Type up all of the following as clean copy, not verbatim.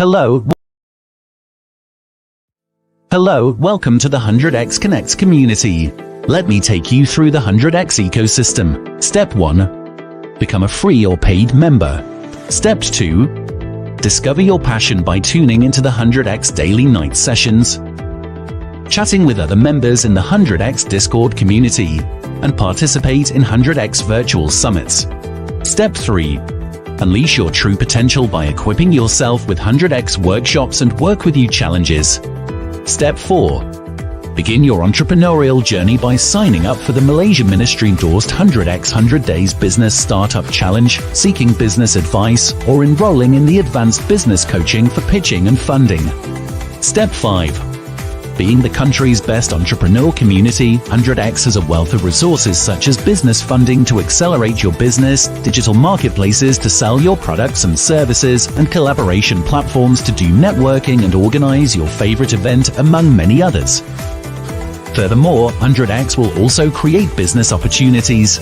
Hello, welcome to the 100x Connects community. Let me take you through the 100x ecosystem. Step 1. Become a free or paid member. Step 2. Discover your passion by tuning into the 100x daily night sessions, chatting with other members in the 100x Discord community, and participate in 100x virtual summits. Step 3. Unleash your true potential by equipping yourself with 100x workshops and work with you challenges. Step 4. Begin your entrepreneurial journey by signing up for the Malaysia Ministry-endorsed 100x 100 Days Business Startup Challenge, seeking business advice, or enrolling in the Advanced Business Coaching for pitching and funding. Step 5. Being the country's best entrepreneur community, 100x has a wealth of resources such as business funding to accelerate your business, digital marketplaces to sell your products and services, and collaboration platforms to do networking and organize your favorite event, among many others. Furthermore, 100x will also create business opportunities.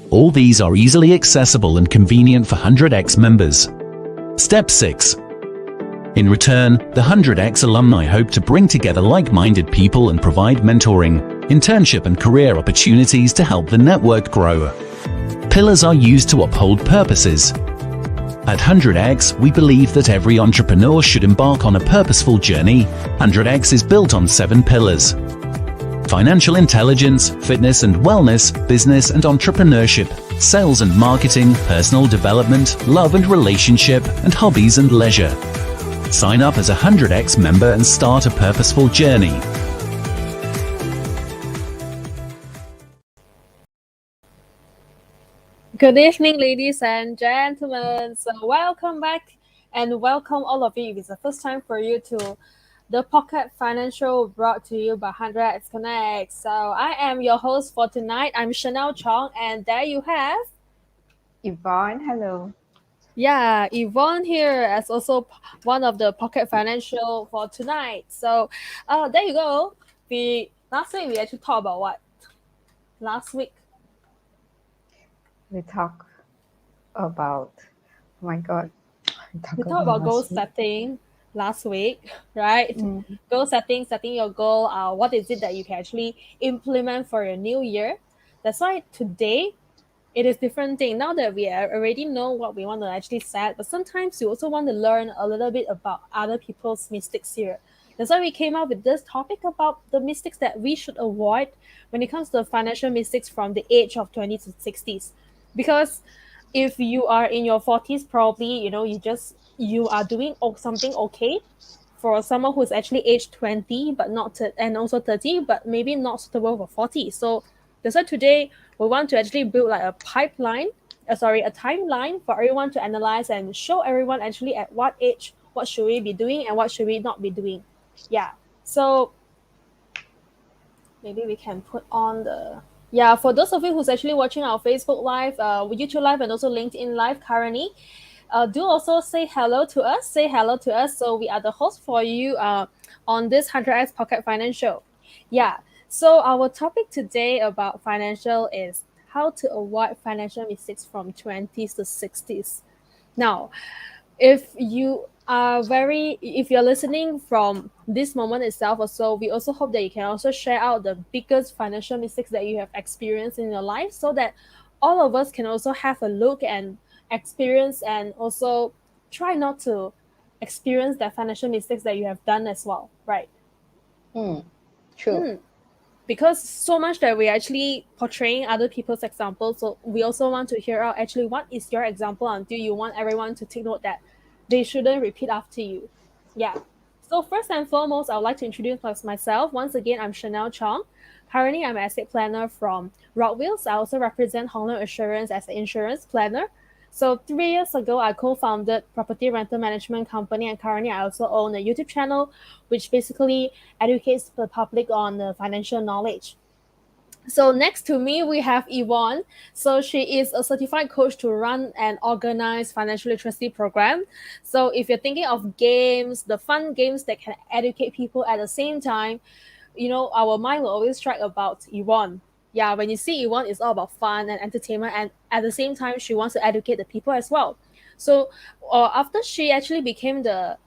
All these are easily accessible and convenient for 100x members. Step 6. In return, the 100x alumni hope to bring together like-minded people and provide mentoring, internship and career opportunities to help the network grow. Pillars are used to uphold purposes. At 100x, we believe that every entrepreneur should embark on a purposeful journey. 100x is built on 7 pillars: financial intelligence, fitness and wellness, business and entrepreneurship, sales and marketing, personal development, love and relationship, and hobbies and leisure. Sign up as a 100x member and start a purposeful journey. Good evening, ladies and gentlemen. So welcome back and welcome all of you. If it's the first time for you to the Pocket Financial brought to you by 100x Connect. So I am your host for tonight. I'm 𝗟𝗃 and there you have Yvonne. Hello. Yeah, Yvonne here as also one of the Pocket Financial for tonight. So there you go. Last week we actually talked about what? Last week We talk about, oh my God. we talked about goal setting last week, right? Goal setting your goal. What is it that you can actually implement for your new year? That's why today it is different thing. Now that we already know what we want to actually set, but sometimes you also want to learn a little bit about other people's mistakes here. That's why we came up with this topic about the mistakes that we should avoid when it comes to financial mistakes from the age of 20 to 60s. Because if you are in your 40s, probably, you are doing something okay for someone who's actually aged 20, but not and also 30, but maybe not suitable for 40. So that's why today we want to actually build like a timeline for everyone to analyze and show everyone actually at what age, what should we be doing and what should we not be doing. Yeah. So maybe we can put on for those of you who's actually watching our Facebook Live, YouTube Live, and also LinkedIn Live currently, do also say hello to us. So we are the host for you on this 100x Pocket Financial. Yeah. So our topic today about financial is how to avoid financial mistakes from 20s to 60s. Now, if you're listening from this moment itself or so, we also hope that you can also share out the biggest financial mistakes that you have experienced in your life so that all of us can also have a look and experience and also try not to experience the financial mistakes that you have done as well, right? True. Because so much that we're actually portraying other people's examples, so we also want to hear out actually what is your example until you want everyone to take note that they shouldn't repeat after you. Yeah. So first and foremost, I would like to introduce myself. Once again, I'm 𝗟𝗃. Currently, I'm an asset planner from Rockville. I also represent Hong Leong Assurance as an insurance planner. So 3 years ago, I co-founded property rental management company, and currently I also own a YouTube channel, which basically educates the public on the financial knowledge. So next to me, we have Yvonne. So she is a certified coach to run and organize financial literacy program. So if you're thinking of games, the fun games that can educate people at the same time, our mind will always strike about Yvonne. Yeah, when you see Yvonne, it's all about fun and entertainment, and at the same time, she wants to educate the people as well. So after she actually became the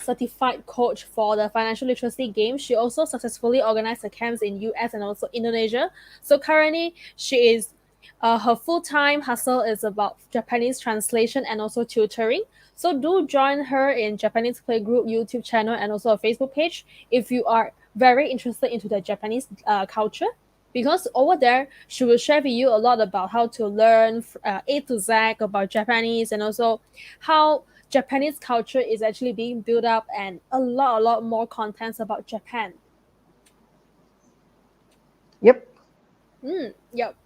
certified coach for the financial literacy game, she also successfully organized the camps in US and also Indonesia. So currently she is her full-time hustle is about Japanese translation and also tutoring. So do join her in Japanese Playgroup YouTube channel and also a Facebook page if you are very interested into the Japanese culture, because over there she will share with you a lot about how to learn A to Z about Japanese, and also how Japanese culture is actually being built up, and a lot more contents about Japan. Yep. Yep.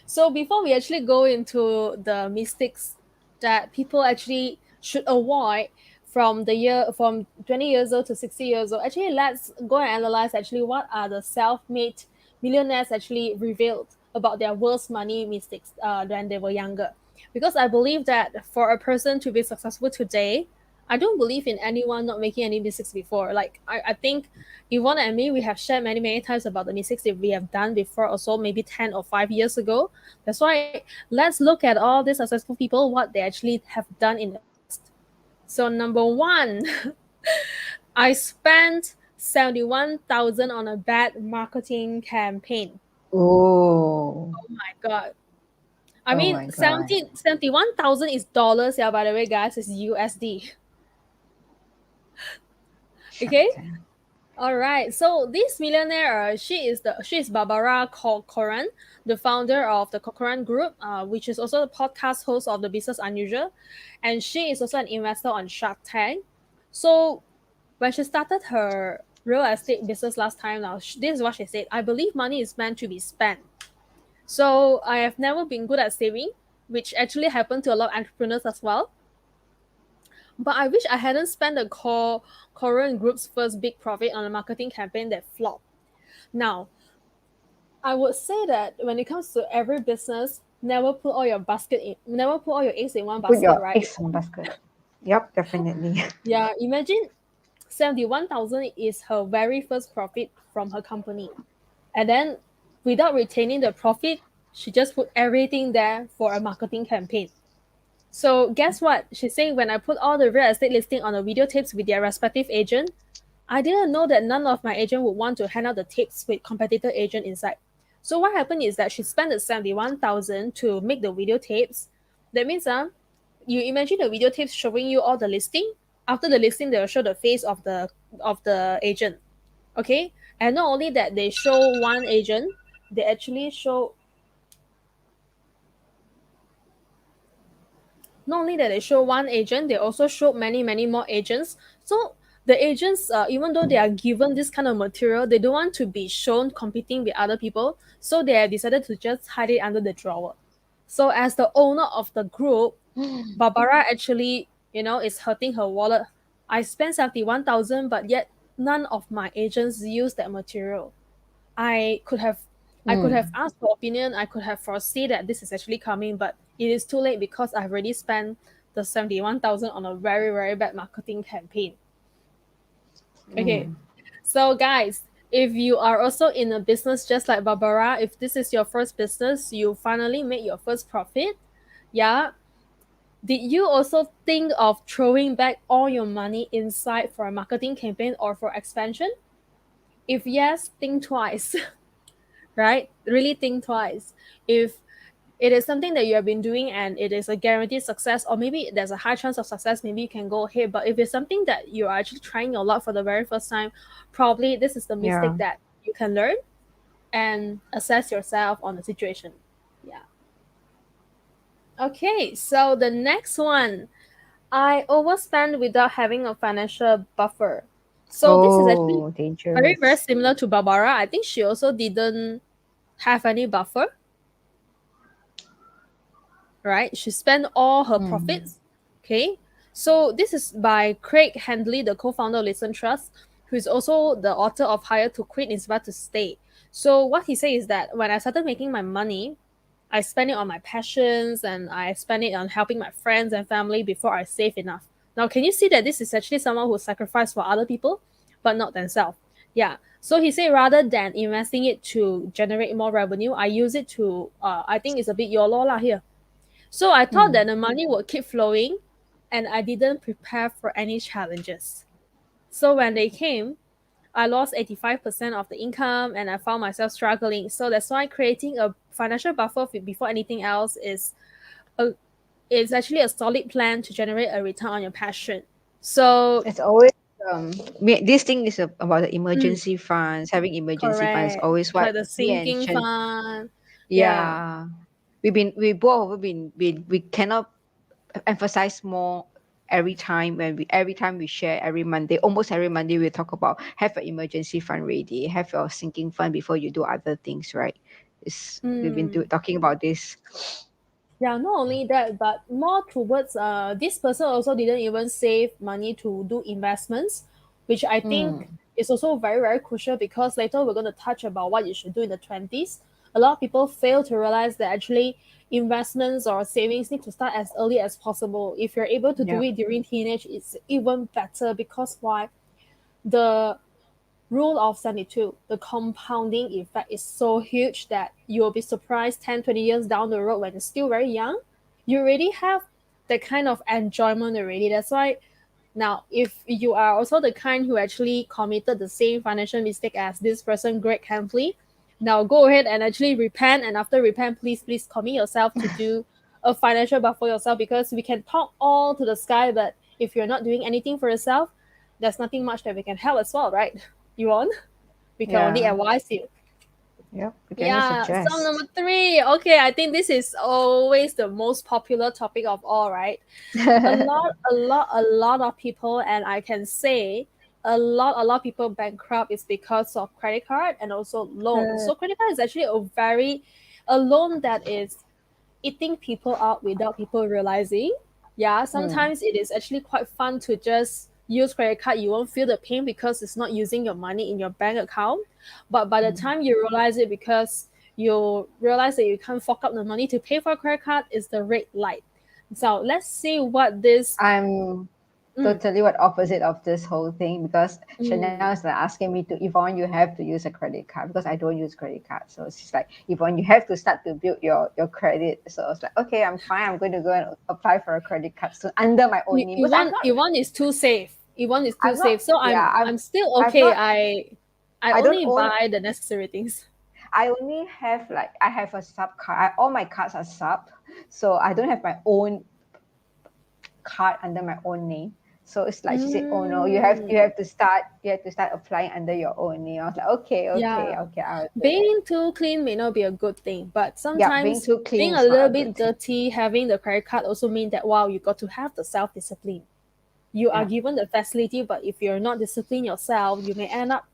So before we actually go into the mistakes that people actually should avoid from 20 years old to 60 years old, actually let's go and analyze actually what are the self-made millionaires actually revealed about their worst money mistakes when they were younger. Because I believe that for a person to be successful today, I don't believe in anyone not making any mistakes before. Like I think Yvonne and me, we have shared many times about the mistakes that we have done before, also maybe 10 or 5 years ago. That's why let's look at all these successful people, what they actually have done in the past. So number one, I spent 71,000 on a bad marketing campaign. Oh. Oh my god. I Oh mean, my God. 71,000 is dollars, yeah, by the way, guys, it's USD. Okay? Shocking. All right. So this millionaire, she is 𝗬𝗃𝗃𝗃𝗃, the founder of the Cochrane Group, which is also the podcast host of the Business Unusual, and she is also an investor on Shark Tank. So when she started her real estate business last time, now this is what she said: "I believe money is meant to be spent. So I have never been good at saving, which actually happened to a lot of entrepreneurs as well. But I wish I hadn't spent the Korean group's first big profit on a marketing campaign that flopped." Now, I would say that when it comes to every business, never put all your eggs in one Put basket, your right? eggs in a basket. Yep, definitely. Yeah, imagine 71,000 is her very first profit from her company. And then without retaining the profit, she just put everything there for a marketing campaign. So guess what? She's saying, when I put all the real estate listing on the videotapes with their respective agent, I didn't know that none of my agent would want to hand out the tapes with competitor agent inside. So what happened is that she spent the 71,000 to make the videotapes. That means you imagine the videotapes showing you all the listing. After the listing, they'll show the face of the agent. Okay? And not only that, they show one agent, they actually show not only that they show one agent, they also show many more agents. So the agents, even though they are given this kind of material, they don't want to be shown competing with other people, so they have decided to just hide it under the drawer. So as the owner of the group, Barbara actually, is hurting her wallet. I spent 71,000, but yet none of my agents use that material. I could have I could have Mm. asked for opinion. I could have foreseen that this is actually coming, but it is too late because I've already spent the 71,000 on a very bad marketing campaign. Okay, Mm. so guys, if you are also in a business just like Barbara, if this is your first business, you finally made your first profit, yeah. Did you also think of throwing back all your money inside for a marketing campaign or for expansion? If yes, think twice. Right? Really think twice. If it is something that you have been doing and it is a guaranteed success, or maybe there's a high chance of success, maybe you can go ahead. But if it's something that you are actually trying a lot for the very first time, probably this is the Yeah. mistake that you can learn and assess yourself on the situation. Yeah. Okay, so the next one, I overspend without having a financial buffer. So this is actually Oh, very dangerous. similar to Barbara. I think she also didn't have any buffer, right? She spent all her Mm. profits. Okay. So this is by Craig Handley, the co-founder of Listen Trust, who is also the author of Hire to Quit, Inspire to Stay. So what he says is that when I started making my money, I spend it on my passions and I spend it on helping my friends and family before I save enough. Now, can you see that this is actually someone who sacrificed for other people, but not themselves? Yeah. So he said rather than investing it to generate more revenue, I use it to, I think it's a bit YOLO lah here. So I thought Mm. that the money would keep flowing, and I didn't prepare for any challenges. So when they came, I lost 85% of the income and I found myself struggling. So that's why creating a financial buffer before anything else a, is actually a solid plan to generate a return on your passion. So, It's always this thing is about the mm, emergency funds. Having emergency funds correct. always what Like the me and sinking Shen, fund. Yeah. yeah, we both have been we cannot emphasize more every time we share every Monday, almost every Monday we talk about have an emergency fund ready, have your sinking fund before you do other things, right? We've been Mm. talking about this. Yeah, not only that, but more towards this person also didn't even save money to do investments, which I think Mm, is also very, very crucial because later we're going to touch about what you should do in the 20s. A lot of people fail to realize that actually investments or savings need to start as early as possible. If you're able to do yeah. it during teenage, it's even better because why? The rule of 72, the compounding effect is so huge that you'll be surprised 10, 20 years down the road when you're still very young, you already have that kind of enjoyment already. That's why now, if you are also the kind who actually committed the same financial mistake as this person, Greg Hempley, now go ahead and actually repent. And after repent, please commit yourself to do a financial buffer for yourself because we can talk all to the sky, but if you're not doing anything for yourself, there's nothing much that we can help as well, right? You want? We can only Yeah. advise you. Yep. We can only Yeah, so suggest. number three. Okay, I think this is always the most popular topic of all, right? A lot of people, and I can say a lot of people bankrupt is because of credit card and also loan. Uh, So credit card is actually a loan that is eating people out without people realizing. Yeah, mm, sometimes it is actually quite fun to just use credit card. You won't feel the pain because it's not using your money in your bank account. But by the mm. time you realize it, because you realize that you can't fork out the money to pay for a credit card, is the red light. So let's see what this. I'm Mm, totally what opposite of this whole thing because Chanel mm, is like asking me to Yvonne, you have to use a credit card because I don't use credit card. So she's like, Yvonne, you have to start to build your credit. So I was like, okay, I'm fine. I'm going to go and apply for a credit card soon under my own name because Ivan is too safe. Ivan is too I'm not, safe. So yeah, I'm still I'm okay. not, I I don't only own. buy the necessary things. I only have like I have a sub card. All my cards are sub, so I don't have my own card under my own name. So it's like she said, "Oh no, Mm, you have to start applying under your own name." I was like, "Okay, okay, yeah. okay, I'll do it." Being too clean may not be a good thing, but Yeah, being sometimes too clean being a is not little a good bit thing. dirty, having the credit card also mean that wow, you got to have the self discipline. You are Yeah. given the facility, but if you're not disciplined yourself, you may end up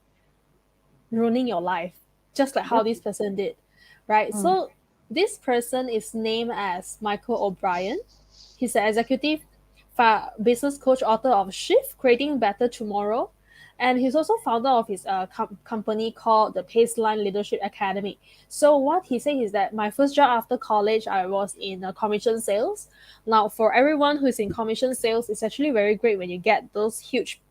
ruining your life, just like how Yep. this person did, right? Mm. So this person is named as Michael O'Brien. He's an executive business coach, author of Shift, Creating Better Tomorrow. And he's also founder of his company called the Paceline Leadership Academy. So what he said is that my first job after college, I was in commission sales. Now, for everyone who is in commission sales, it's actually very great when you get those huge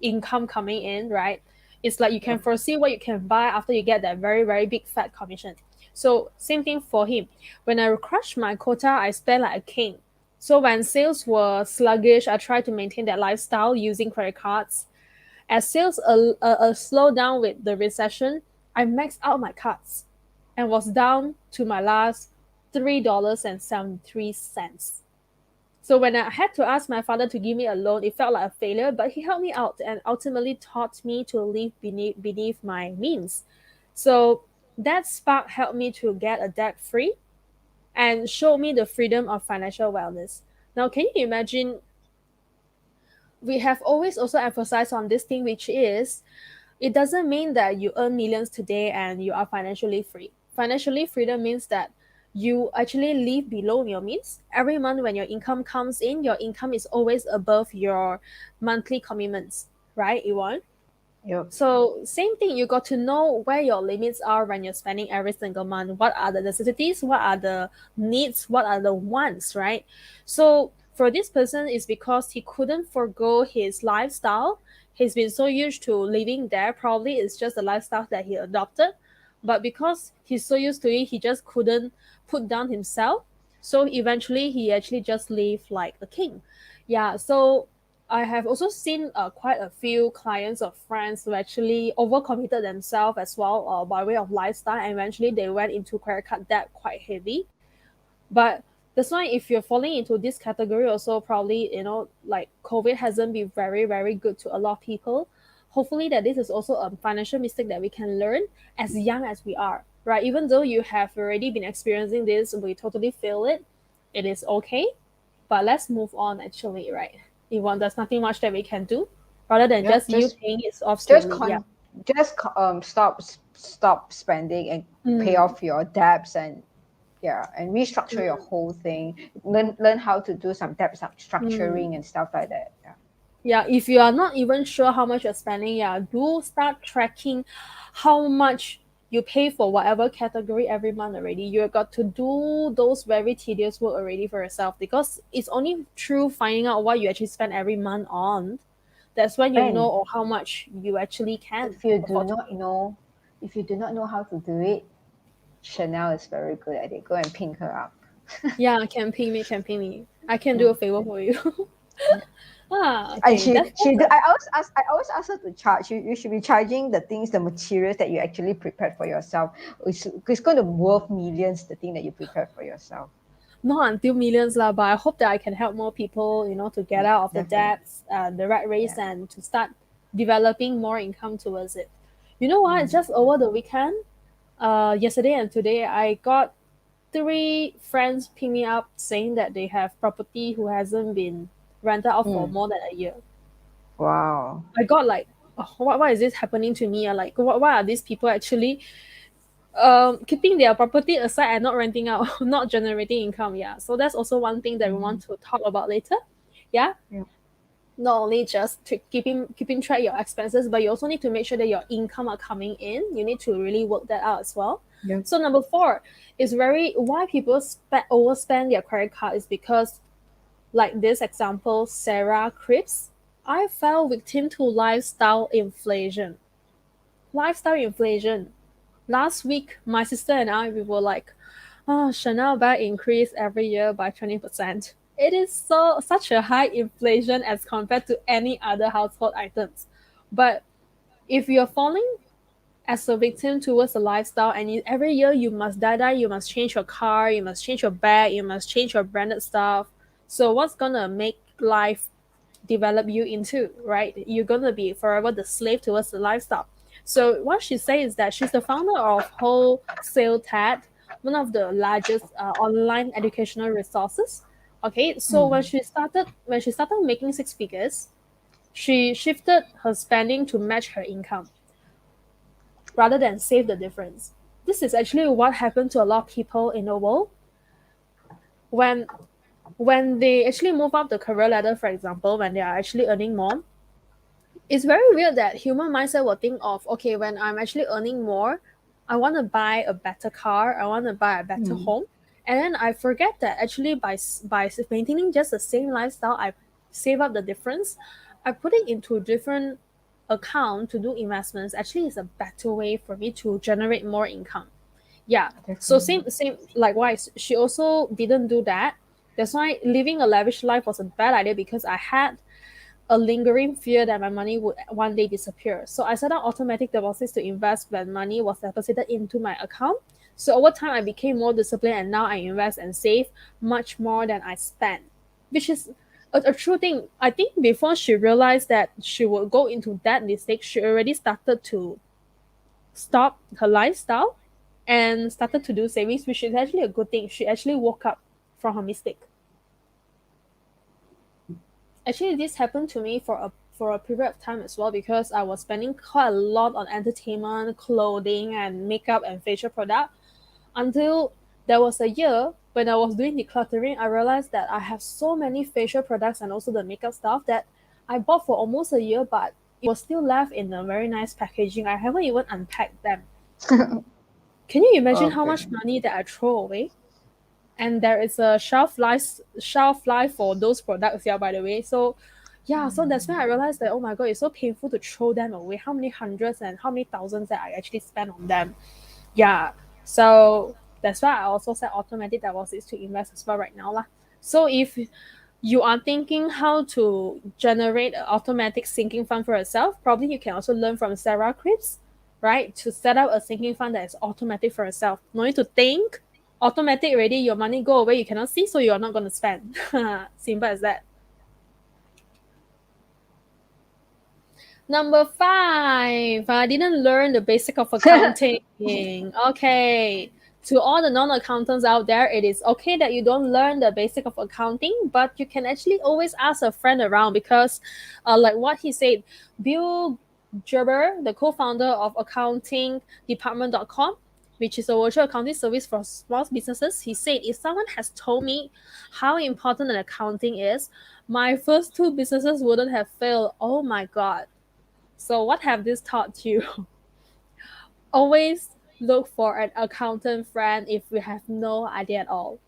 income coming in, right? It's like you can Yep. foresee what you can buy after you get that very, very big fat commission. So same thing for him. When I crushed my quota, I spent like a king. So when sales were sluggish, I tried to maintain that lifestyle using credit cards. As sales slowed down with the recession, I maxed out my cards and was down to my last $3.73. So when I had to ask my father to give me a loan, it felt like a failure, but he helped me out and ultimately taught me to live beneath my means. So that spark helped me to get a debt free and showed me the freedom of financial wellness. Now, can you imagine? We have always also emphasized on this thing, which is it doesn't mean that you earn millions today and you are financially free. Financially freedom means that you actually live below your means. Every month when your income comes in, your income is always above your monthly commitments, right, Iwan? Yep. So same thing, you got to know where your limits are when you're spending every single month. What are the necessities? What are the needs? What are the wants, right? So for this person, it's because he couldn't forego his lifestyle. He's been so used to living there. Probably it's just the lifestyle that he adopted. But because he's so used to it, he just couldn't put down himself. So eventually he actually just lived like a king. Yeah, so I have also seen quite a few clients or friends who actually overcommitted themselves as well by way of lifestyle, and eventually they went into credit card debt quite heavy. But that's why if you're falling into this category also, probably, like COVID hasn't been very, very good to a lot of people. Hopefully that this is also a financial mistake that we can learn as young as we are, right? Even though you have already been experiencing this, we totally feel it. It is okay, but let's move on actually, right? Yvonne, there's nothing much that we can do rather than Yeah, just you paying it off just slowly. Yeah. stop spending and pay Mm, off your debts, and and restructure your whole thing. Learn how to do some debt mm. structuring and stuff like that. Yeah. Yeah, if you are not even sure how much you're spending, yeah, do start tracking how much you pay for whatever category every month already. You got to do those very tedious work already for yourself, because it's only through finding out what you actually spend every month on, that's when you know And or how much you actually can if you do afford to not pay. know, if you do not know how to do it, Chanel is very good at it. Go and ping her up. Yeah, can pay me, can pay me. I can do Yeah. a favor for you. Yeah. And Okay, that's she do, I always ask her to charge. You should be charging the things, the materials that you actually prepared for yourself. It's going to worth millions, the thing that you prepared for yourself. not until millions lah, but I hope that I can help more people, to get Yeah, out of the definitely. debts, the rat race, Yeah. and to start developing more income towards it. You know what? Mm. Just over the weekend, yesterday and today, I got three friends ping me up saying that they have property who hasn't been rented out for Mm. more than a year. Wow. I got like, oh, why is this happening to me? Like, why are these people actually keeping their property aside and not renting out, not generating income? Yeah, so that's also one thing that we want Mm. to talk about later. Yeah, Yeah. not only just to keeping track of your expenses, but you also need to make sure that your income are coming in. You need to really work that out as well. Yeah. So number four is very why people overspend their credit card is because, like this example, Sarah Cripps, I fell victim to lifestyle inflation. Lifestyle inflation. Last week, my sister and I, we were like, oh, Chanel bag increase every year by 20%. It is such a high inflation as compared to any other household items. But if you're falling as a victim towards a lifestyle, and every year you must die, you must change your car, you must change your bag, you must change your branded stuff. So what's gonna make life develop you into, right? You're gonna be forever the slave towards the lifestyle. So what she says is that she's the founder of Wholesale TED, one of the largest online educational resources. Okay, so Mm. when she started making six figures, she shifted her spending to match her income rather than save the difference. This is actually what happened to a lot of people in the world when they actually move up the career ladder, for example, when they are actually earning more. It's very weird that human mindset will think of, okay, when I'm actually earning more, I want to buy a better car, I want to buy a better Mm. home, and then I forget that actually by maintaining just the same lifestyle, I save up the difference, I put it into different account to do investments. Actually, is a better way for me to generate more income. Yeah. So Definitely. same likewise, she also didn't do that. That's why living a lavish life was a bad idea, because I had a lingering fear that my money would one day disappear. So I set up automatic deposits to invest when money was deposited into my account. So over time, I became more disciplined, and now I invest and save much more than I spend, which is a true thing. I think before she realized that she would go into that mistake, she already started to stop her lifestyle and started to do savings, which is actually a good thing. She actually woke up from her mistake. Actually, this happened to me for a period of time as well, because I was spending quite a lot on entertainment, clothing, and makeup and facial product, until there was a year when I was doing decluttering. I realized that I have so many facial products and also the makeup stuff that I bought for almost a year, but it was still left in a very nice packaging. I haven't even unpacked them. Can you imagine how Okay. much money that I throw away? And there is a shelf life for those products, yeah, by the way. So yeah, so that's when I realized that, oh my god, it's so painful to throw them away. How many hundreds and how many thousands that I actually spent on them. Yeah. So that's why I also set automatic deposits to invest as well right now lah. So if you are thinking how to generate an automatic sinking fund for yourself, probably you can also learn from 𝗟𝗃, right? To set up a sinking fund that is automatic for yourself. No need to think. Automatic already, your money go away, you cannot see, so you're not going to spend. Simple as that. Number 5, I didn't learn the basic of accounting. Okay. To all the non-accountants out there, it is okay that you don't learn the basic of accounting, but you can actually always ask a friend around because, like what he said, 𝗬cie𝗂𝗁𝗲, the co-founder of accountingdepartment.com, which is a virtual accounting service for small businesses, he said, if someone has told me how important an accounting is, my first 2 businesses wouldn't have failed. Oh my God. So what have this taught you? Always look for an accountant friend if you have no idea at all.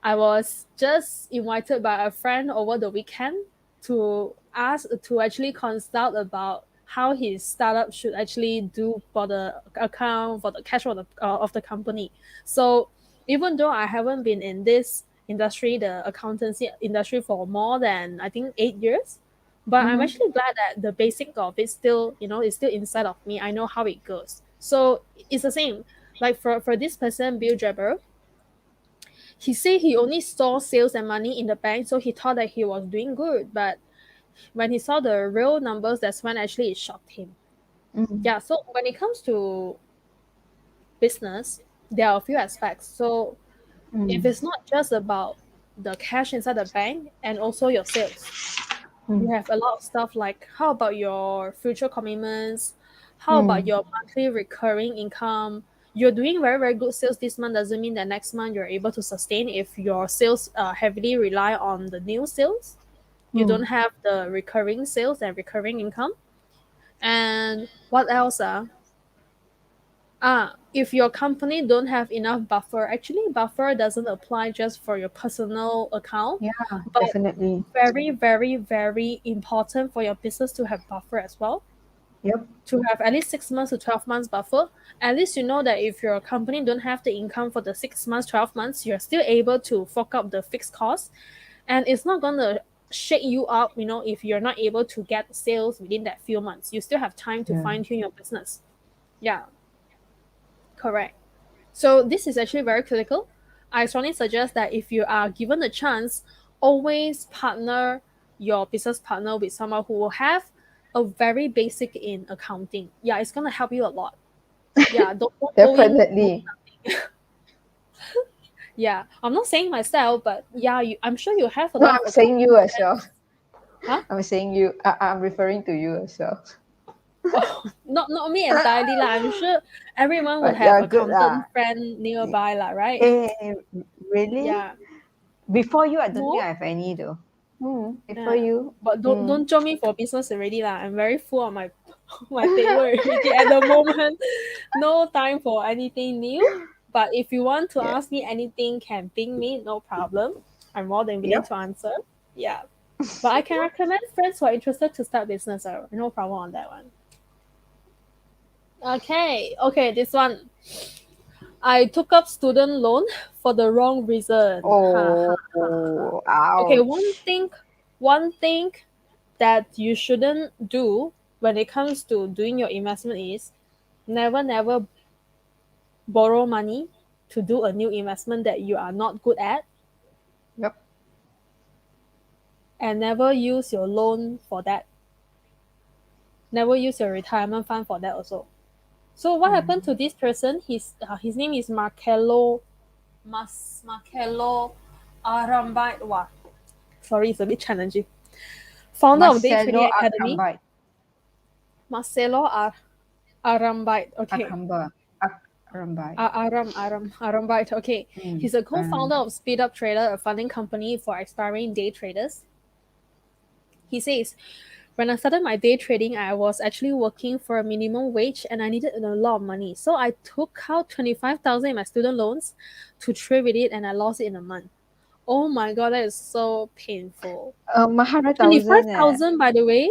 I was just invited by a friend over the weekend to actually consult about how his startup should actually do for the account, for the cash flow of the company. So even though I haven't been in this industry, the accountancy industry, for more than I think 8 years, but I'm actually glad that the basic of it still, is still inside of me. I know how it goes. So it's the same. Like for this person, 𝗬𝗂𝗃𝗃, he said he only saw sales and money in the bank, so he thought that he was doing good. But when he saw the real numbers, that's when actually it shocked him. Yeah, so when it comes to business, there are a few aspects. So if it's not just about the cash inside the bank and also your sales, you have a lot of stuff like how about your future commitments? How about your monthly recurring income? You're doing very, very good sales this month doesn't mean that next month you're able to sustain if your sales heavily rely on the new sales. You don't have the recurring sales and recurring income. And what else? If your company don't have enough buffer, actually buffer doesn't apply just for your personal account. Yeah, but definitely. very, very, very important for your business to have buffer as well. Yep. To have at least 6 months to 12 months buffer. At least you know that if your company don't have the income for the 6 months, 12 months, you're still able to fork up the fixed costs. And it's not going to shake you up, if you're not able to get sales within that few months. You still have time to fine tune your business. Yeah. Correct. So this is actually very critical. I strongly suggest that if you are given a chance, always partner your business partner with someone who will have a very basic in accounting. Yeah, it's gonna help you a lot. Yeah, don't go in. Definitely. Yeah, I'm not saying myself, but yeah, I'm sure you have a No, lot I'm of saying you as well. Huh? I'm saying you. I'm referring to you as well. Oh, not me entirely lah. I'm sure everyone would But have you're good lah. accountant friend nearby lah, right? Eh, really? Yeah. Before you, I don't think No? I have any though. Before Yeah. you. But don't join me for business already lah. I'm very full on my my table already at the moment. No time for anything new. But if you want to Yeah. ask me anything, can ping me, no problem. I'm more than willing Yep. to answer. Yeah. But I can recommend friends who are interested to start business. No problem on that one. Okay, this one. I took up student loan for the wrong reason. Oh, Okay, ouch. one thing that you shouldn't do when it comes to doing your investment is never borrow money to do a new investment that you are not good at, Yep. and never use your loan for that. Never use your retirement fund for that also. So what happened to this person? His name is 𝗟𝗃𝗃𝗂𝗃𝗃𝗃𝗃𝗃𝗃𝗃𝗃𝗃. Sorry, it's a bit challenging. Founder of Day Marcelo Trading Academy, Akrambite. 𝗟𝗃𝗃𝗃𝗃𝗃𝗃𝗃. Okay. Akrambite. Okay. He's a co-founder of Speed Up Trader, a funding company for aspiring day traders. He says, when I started my day trading, I was actually working for a minimum wage and I needed a lot of money. So I took out 25,000 in my student loans to trade with it and I lost it in a month. Oh my god, that is so painful. 100,000 25,000 by the way.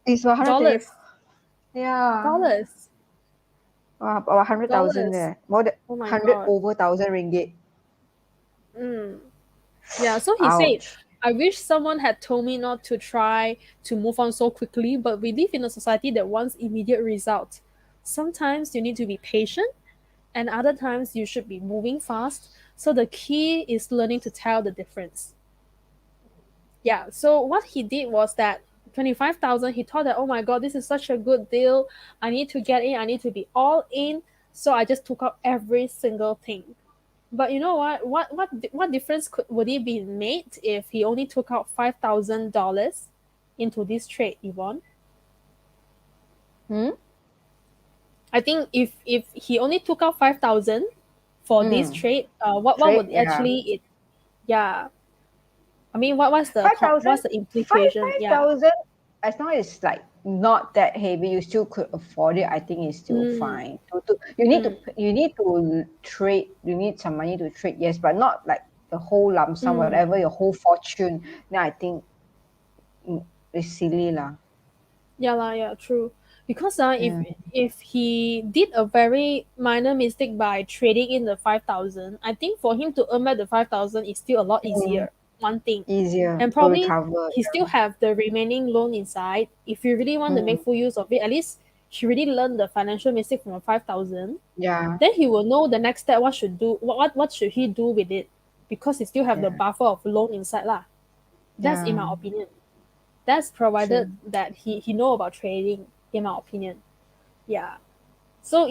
It's 120. Dollars. Yeah. Dollars. Wow, about 100,000 Dollars. More than Oh my 100 god. over 1,000 ringgit. Yeah, so he said Ouch. I wish someone had told me not to try to move on so quickly, but we live in a society that wants immediate results. Sometimes you need to be patient, and other times you should be moving fast. So the key is learning to tell the difference. Yeah, so what he did was that 25,000, he thought that, oh my god, this is such a good deal. I need to get in, I need to be all in. So I just took out every single thing. But you know what? What difference would it be made if he only took out $5,000 into this trade, Yvonne? Hmm? I think if he only took out 5,000 for this Mm. trade, what Trade, would yeah. actually it? Yeah, I mean, what's the 5,000, what's the implication? Yeah. 5,000, as long as it's like not that heavy, you still could afford it. I think it's still Mm, fine. You mm, need to trade. You need some money to trade, yes, but not like the whole lump sum, mm. whatever your whole fortune. Then I think it's silly lah. Yeah, lah, yeah, true. Because Yeah. if he did a very minor mistake by trading in the 5,000, I think for him to earn back the 5,000 is still a lot Mm. easier. One thing, Easier and to probably recover. he still have the remaining loan inside. If you really want to Mm. make full use of it, at least he really learned the financial mistake from the 5,000. Yeah. Then he will know the next step. What should he do with it? Because he still have the Yeah. buffer of loan inside lah. That's in Yeah. my opinion. That's provided True. that he know about trading, in my opinion. Yeah. So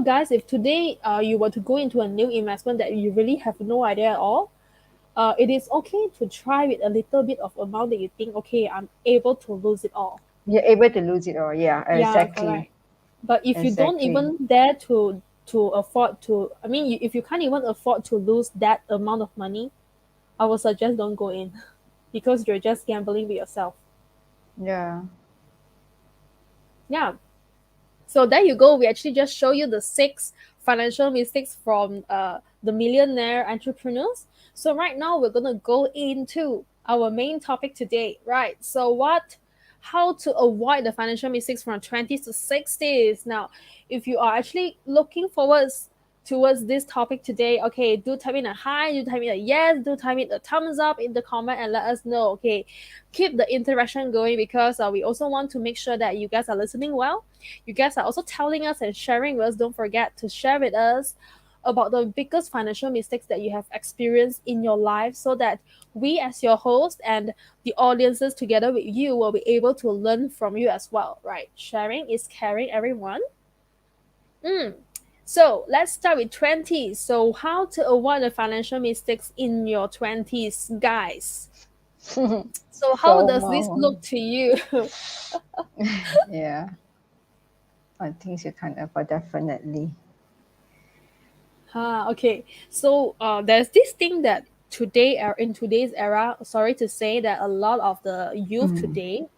guys, if today you were to go into a new investment that you really have no idea at all, it is okay to try with a little bit of amount that you think, okay, I'm able to lose it all. You're able to lose it all. Yeah. Yeah, Exactly. correct. But if you don't Exactly. even dare to afford to, I mean, if you can't even afford to lose that amount of money, I would suggest don't go in because you're just gambling with yourself. Yeah. Yeah. So there you go. We actually just show you the 6 financial mistakes from the millionaire entrepreneurs. So right now we're gonna go into our main topic today, right? So how to avoid the financial mistakes from 20s to 60s. Now, if you are actually looking forward towards this topic today, okay, do type in a hi, do type in a yes, do type in a thumbs up in the comment and let us know. Okay, keep the interaction going because we also want to make sure that you guys are listening well. You guys are also telling us and sharing with us. Don't forget to share with us about the biggest financial mistakes that you have experienced in your life so that we as your host and the audiences together with you will be able to learn from you as well, right? Sharing is caring, everyone. Mm. So let's start with 20s. So how to avoid the financial mistakes in your 20s, guys? So how does this FOMO. look to you? Yeah. On things you can't afford, definitely. Okay. So there's this thing that in today's era, sorry to say that a lot of the youth Mm. today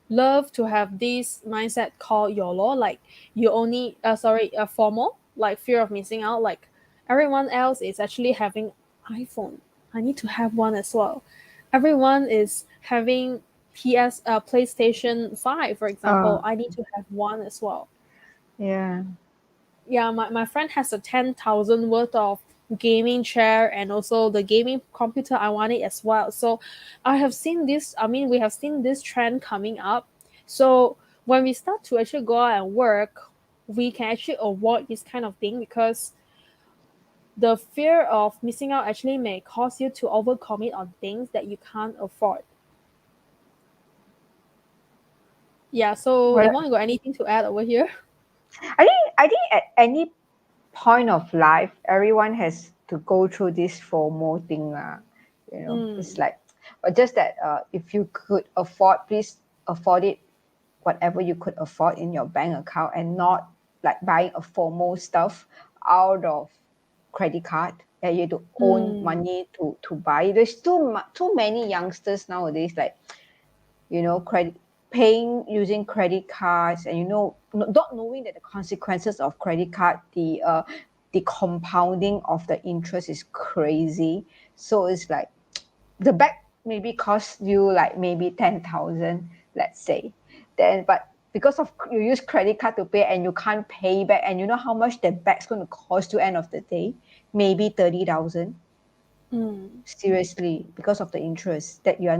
love to have this mindset called YOLO, like you only FOMO, like fear of missing out. Like everyone else is actually having iPhone, I need to have one as well. Everyone is having PlayStation 5, for example. Oh, I need to have one as well. yeah. Yeah, my friend has a 10,000 worth of gaming chair and also the gaming computer. I want it as well. So we have seen this trend coming up. So when we start to actually go out and work, we can actually avoid this kind of thing because the fear of missing out actually may cause you to overcommit on things that you can't afford. Yeah, so Well, Yvonne, you got anything to add over here? I think at any point of life, everyone has to go through this FOMO thing. It's Mm, like, but just that if you could afford, please afford it, whatever you could afford in your bank account, and not like buying a FOMO stuff out of credit card that you have to own mm, money to buy. There's too many youngsters nowadays, like credit paying using credit cards, and not knowing that the consequences of credit card, the compounding of the interest is crazy. So it's like the bag maybe cost you like maybe 10,000, let's say. Then but because of you use credit card to pay and you can't pay back, and you know how much the bag's going to cost you end of the day, maybe 30,000. Seriously, because of the interest that you're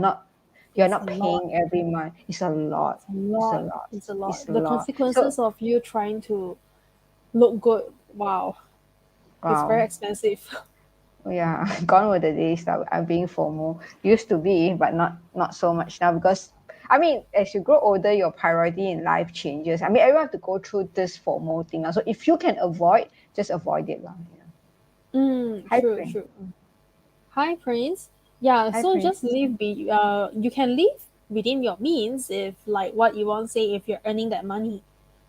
It's a not lot. paying every month. It's a lot. It's a It's a lot. lot. It's a lot. It's a The lot. So consequences of you trying to look good, wow, it's very wow. expensive. Yeah, gone were the days that I'm being FOMO. Used to be, but not so much now because I mean, as you grow older, your priority in life changes. I mean, everyone have to go through this FOMO thing. So if you can avoid, just avoid it, lah. Yeah. Hi, True, Prince. true. Hi, Prince. Yeah, Hi, so just Prince. you can live within your means if, like what you want to say, if you're earning that money.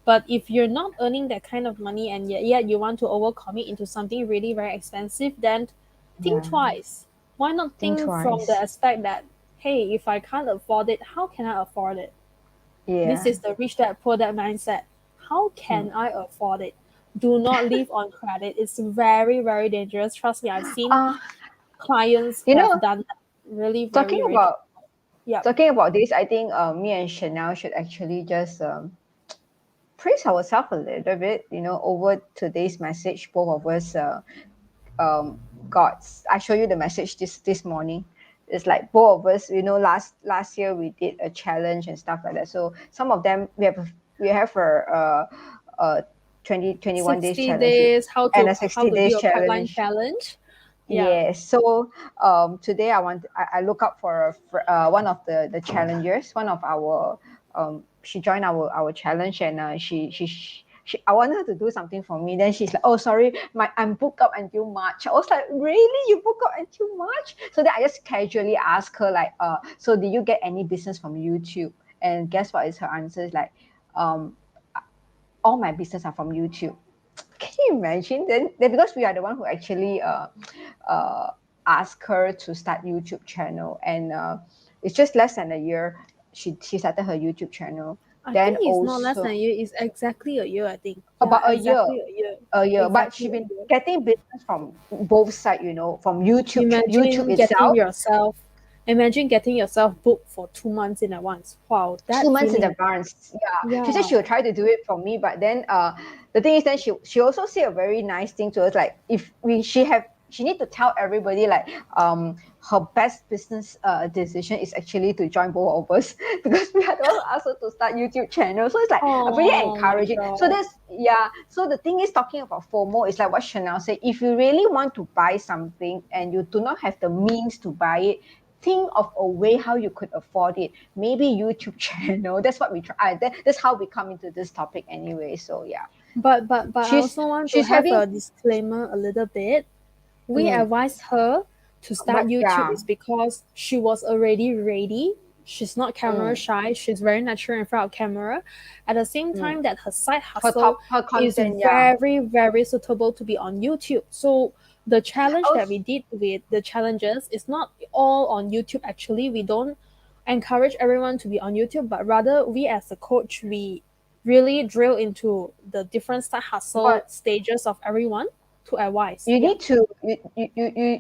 But if you're not earning that kind of money and yet you want to overcommit into something really very expensive, then think Yeah, twice. Why not think think from the twice. aspect that, hey, if I can't afford it, how can I afford it? This Yeah. is the rich dad poor dad mindset. How Hmm. can I afford it? Do not live on credit. It's very, very dangerous. Trust me, I've seen Uh, clients you who have know, done that. Really, talking very, very. about Yeah. this, I think me and Chanel should actually just praise ourselves a little bit. Over today's message, both of us got. I show you the message this morning. It's like both of us. Last year we did a challenge and stuff like that. So some of them we have a 21 days 60 challenge days, how and to a how 60 to do days a pipeline challenge. challenge. Yeah. Yes. So today I look up for one of the challengers, one of our she joined our challenge and I want her to do something for me. Then she's like, "Oh, sorry, I'm booked up until March." I was like, "Really? You booked up until March?" So then I just casually asked her like, "So did you get any business from YouTube?" And guess what is her answer? Is like, um, all my business are from YouTube. Can you imagine? Then because we are the one who actually uh, asked her to start YouTube channel, and it's just less than a year. She started her YouTube channel. I Then think it's not less also than a year, it's exactly a year, I think. about Yeah, a year, exactly a year. but Exactly she's a been year. getting business from both sides. From YouTube Imagine getting itself. yourself Imagine getting yourself booked for 2 months in advance. Wow, Two that months in feeling. advance. Yeah. She said Yeah. she will try to do it for me, but then the thing is then she also said a very nice thing to us, like if she need to tell everybody like her best business decision is actually to join both of us because we are the one who asked her to start YouTube channel. So it's like pretty Oh my encouraging. So god. that's yeah. So the thing is talking about FOMO is like what Chanel said. If you really want to buy something and you do not have the means to buy it, think of a way how you could afford it. Maybe YouTube channel. That's what we try. That's how we come into this topic anyway. So yeah, But I she's also want to she's have having. a disclaimer a little bit. We Mm, advised her to start but YouTube yeah, is because she was already ready. She's not camera mm, shy. She's very natural in front of camera. At the same mm. time, that her side hustle Her is content, yeah. very, very suitable to be on YouTube. So the challenge that Also, we did with the challenges is not all on YouTube. Actually, we don't encourage everyone to be on YouTube, but rather we as a coach, we really drill into the different side hustle but stages of everyone to advise. you Yeah. need to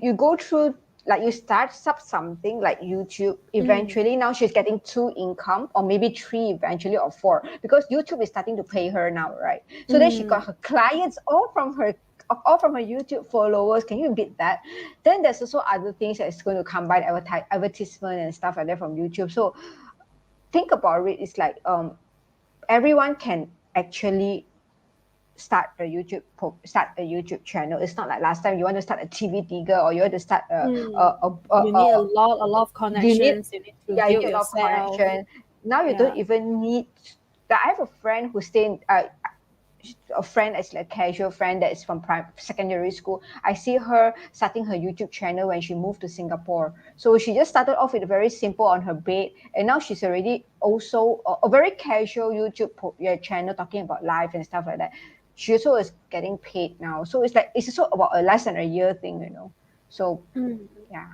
you go through, like you start something like YouTube. Eventually, now she's getting two income, or maybe three eventually, or four, because YouTube is starting to pay her now, right? So then she got her clients all from her YouTube followers. Can you beat that? Then there's also other things that's going to come by, advertisement and stuff like that from YouTube. So think about it. It's like everyone can actually start a YouTube channel. It's not like last time you want to start a TV digger, or you want to start You need a lot of you need connections. You need to yeah, you build need a lot of yourself. connection. Now you don't Yeah. even need. Like, I have a friend who stay in a friend that's like a casual friend that is from secondary school. I see her starting her YouTube channel when she moved to Singapore. So she just started off with very simple on her bed, and now she's already also a very casual YouTube channel talking about life and stuff like that. She also is getting paid now. So it's like it's also about a less than a year thing. So yeah.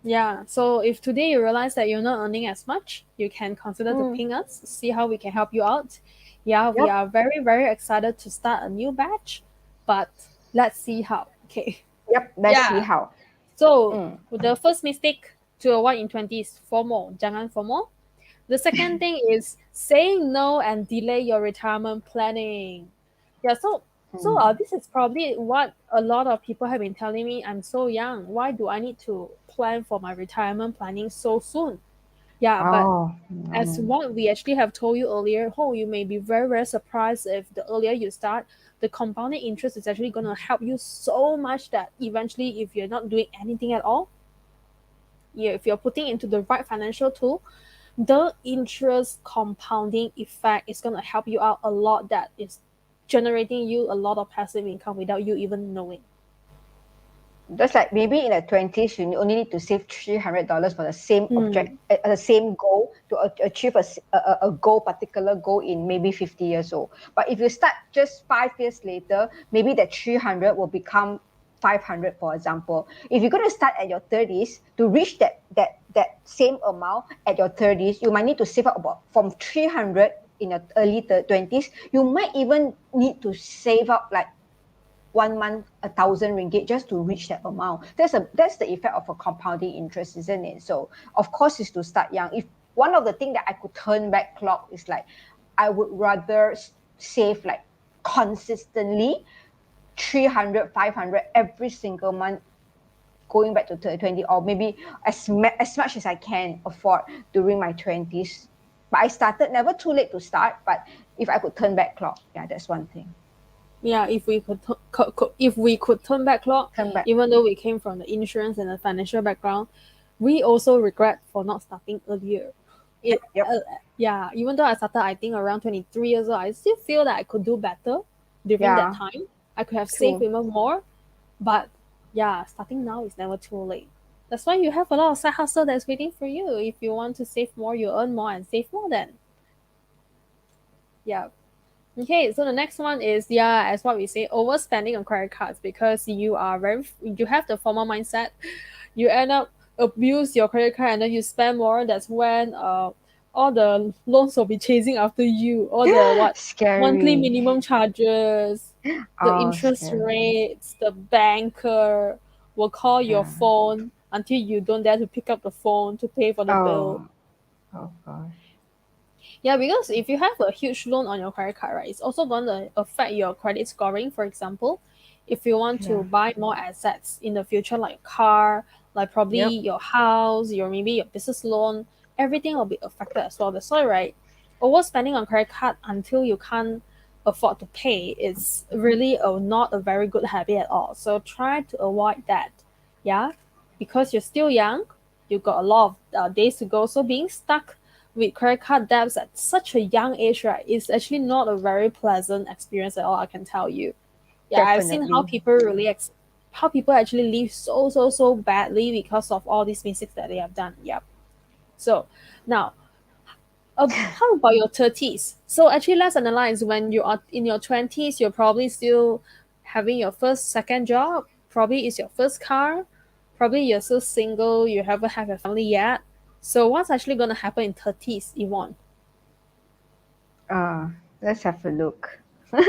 Yeah. So if today you realize that you're not earning as much, you can consider to Mm, ping us, see how we can help you out. Yeah, we yep. are very, very excited to start a new batch, but let's see how. Okay. Yep. Let's see Yeah. how. So Mm. the first mistake to avoid in 20s, FOMO, jangan FOMO. The second thing is saying no and delay your retirement planning. Yeah, so So this is probably what a lot of people have been telling me. I'm so young. Why do I need to plan for my retirement planning so soon? Yeah, but Oh, as what we actually have told you earlier, you may be very, very surprised if the earlier you start, the compounding interest is actually going to help you so much that eventually, if you're not doing anything at all, if you're putting into the right financial tool, the interest compounding effect is going to help you out a lot. That is generating you a lot of passive income without you even knowing. That's like maybe in the 20s, you only need to save $300 for the same object, Mm. the same goal to achieve a goal, particular goal in maybe 50 years old. But if you start just 5 years later, maybe that 300 will become 500, for example. If you're going to start at your 30s to reach that same amount at your 30s, you might need to save up about from 300 in your early 20s. You might even need to save up like 1 month 1,000 ringgit just to reach that amount. That's the effect of a compounding interest, isn't it? So of course is to start young. If one of the things that I could turn back clock is like I would rather save like consistently 300, 500 every single month going back to 20, or maybe as much as I can afford during my 20s. But I started never too late to start, but if I could turn back clock, yeah, that's one thing. Yeah, if we could turn back clock, Turn back. even though we came from the insurance and the financial background, we also regret for not starting earlier. Yep. Yeah, even though I started, I think around 23 years old, I still feel that I could do better during that Yeah. time. I could have saved True. even more, but yeah, starting now is never too late. That's why you have a lot of side hustle that's waiting for you. If you want to save more, you earn more and save more then. Yeah. Okay, so the next one is, as what we say, overspending on credit cards, because you have the former mindset. You end up abuse your credit card and then you spend more. That's when all the loans will be chasing after you. All the monthly Scary. minimum charges, the Oh, interest scary. rates, the banker will call your Yeah. phone until you don't dare to pick up the phone to pay for the bill. Oh, oh gosh. Yeah, because if you have a huge loan on your credit card, right, it's also going to affect your credit scoring. For example, if you want Yeah. to buy more assets in the future, like car, like probably Yep. your house, your maybe your business loan, everything will be affected as well. That's why, right, overspending on credit card until you can't afford to pay is really not a very good habit at all. So try to avoid that. Yeah, because you're still young, you got a lot of days to go. So being stuck with credit card debts at such a young age, right, is actually not a very pleasant experience at all, I can tell you. Yeah, I've seen how Definitely. people really how people actually live so badly because of all these mistakes that they have done. Yep. So now, how about your 30s? So actually, let's analyze. When you are in your 20s, you're probably still having your first, second job. Probably is your first car. Probably you're still single. You haven't have a family yet. So what's actually going to happen in 30s, Yvonne? Let's have a look. Let's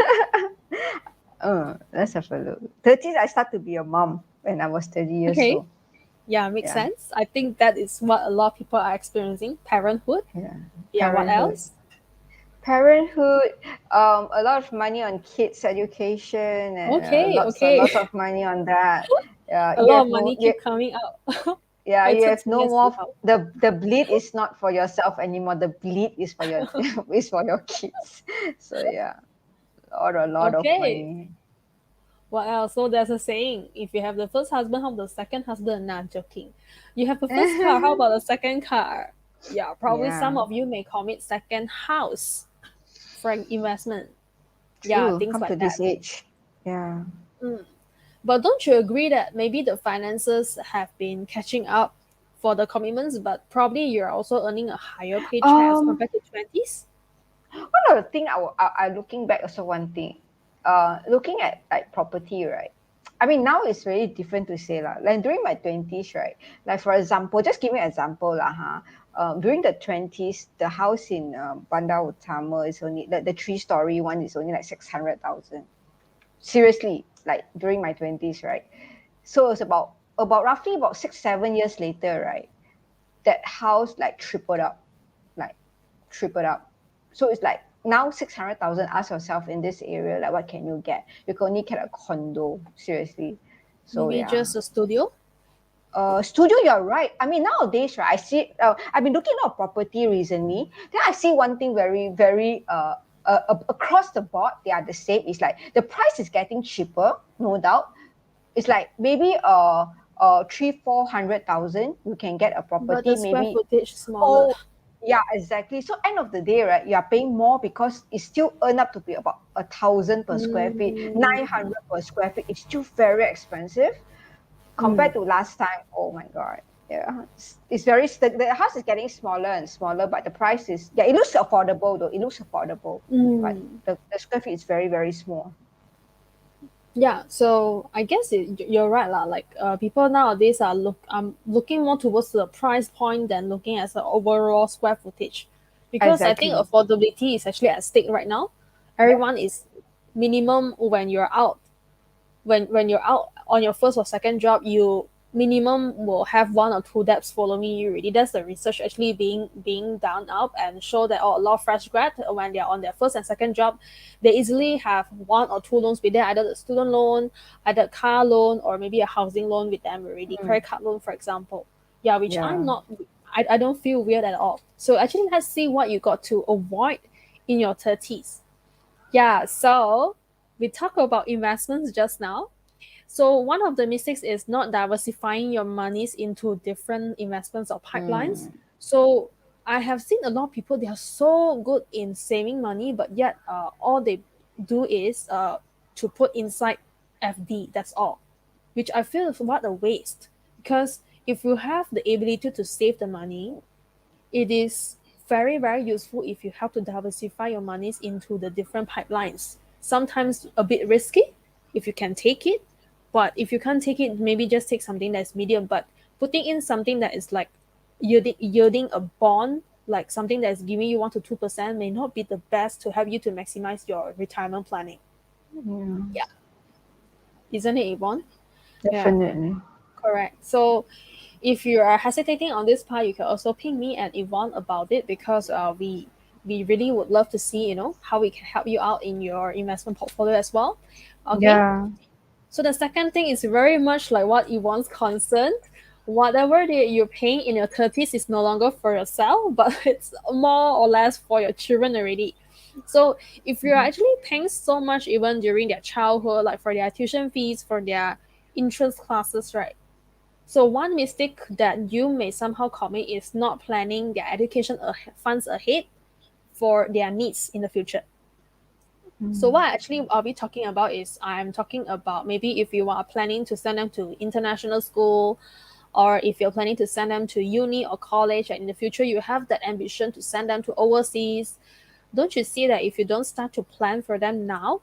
have a look. 30s, I start to be a mom when I was 30 years Okay. old. Yeah, makes Yeah. sense. I think that is what a lot of people are experiencing. Parenthood. Yeah. Yeah, what Parenthood. else? Parenthood, a lot of money on kids' education, and Okay, lots and okay. lots of money on that. A You lot of have no, money keep coming out. yeah, It you took have no years more. to help. The bleed is not for yourself anymore. The bleed is for your is for your kids. So yeah, a lot of Okay. money. What else? So there's a saying, if you have the first husband, how about the second husband? Not joking. You have the first car, how about the second car? Yeah, probably some Yeah, of you may commit second house for an investment. Yeah, true. things Come to like this that. age. Yeah. Mm. But don't you agree that maybe the finances have been catching up for the commitments, but probably you're also earning a higher paycheck as Um, compared to 20s? One of the thing I looking back also one thing, looking at like property, right? I mean now it's very different to say lah. Like during my 20s, right? Like for example, just give me an example lah, huh? During the 20s, the house in Bandar Utama is only the 3-story one is only like 600,000. Seriously, like during my 20s, right? So it's about roughly about 6 7 years later, right? That house like tripled up, like tripled up. So it's like now 600,000, ask yourself in this area, like what can you get? You can only get a condo, seriously. So Maybe yeah. just a studio. Studio, you're right. I mean, nowadays, right, I see, I've been looking at property recently. Then I see one thing very, very, across the board, they are the same. It's like the price is getting cheaper, no doubt. It's like maybe 300,000-400,000, you can get a But property. the square Maybe, footage smaller. oh, yeah, exactly. So end of the day, right, you are paying more because it still earn up to be about 1,000 per square feet, Mm, 900 per square feet. It's still very expensive compared to last time. Oh my god, yeah, it's very the house is getting smaller and smaller, but the price is, yeah, it looks affordable though. It looks affordable, but mm. the square feet is very, very small. Yeah, so I guess you're right lah. Like people nowadays are looking more towards the price point than looking at the overall square footage, because I think Exactly. affordability is actually at stake right now. Yep. Everyone is minimum when you're out, when you're out on your first or second job, you minimum will have one or two debts following you already. That's the research actually being done up and show that a lot of fresh grad, when they're on their first and second job, they easily have one or two loans with them, either the student loan, either a car loan, or maybe a housing loan with them already, Mm. credit card loan, for example. Yeah, which Yeah. I'm not, I don't feel weird at all. So actually, let's see what you got to avoid in your 30s. Yeah, so we talked about investments just now. So one of the mistakes is not diversifying your monies into different investments or pipelines. Mm. So I have seen a lot of people, they are so good in saving money, but yet all they do is to put inside FD. That's all, which I feel is what a waste. Because if you have the ability to save the money, it is very, very useful if you have to diversify your monies into the different pipelines. Sometimes a bit risky if you can take it, but if you can't take it, maybe just take something that's medium. But putting in something that is like yielding a bond, like something that's giving you 1 to 2%, may not be the best to help you to maximize your retirement planning. Yeah. Yeah, isn't it, Yvonne? Yeah. Definitely. Correct. So if you are hesitating on this part, you can also ping me and Yvonne about it, because we really would love to see, how we can help you out in your investment portfolio as well. Okay. Yeah. So the second thing is very much like what Yvonne's concerned. Whatever that you're paying in your 30s is no longer for yourself, but it's more or less for your children already. So if you're actually paying so much even during their childhood, like for their tuition fees, for their entrance classes, right? So one mistake that you may somehow commit is not planning their education funds ahead for their needs in the future. So what actually are we talking about is, I'm talking about maybe if you are planning to send them to international school, or if you're planning to send them to uni or college, and in the future you have that ambition to send them to overseas. Don't you see that if you don't start to plan for them now,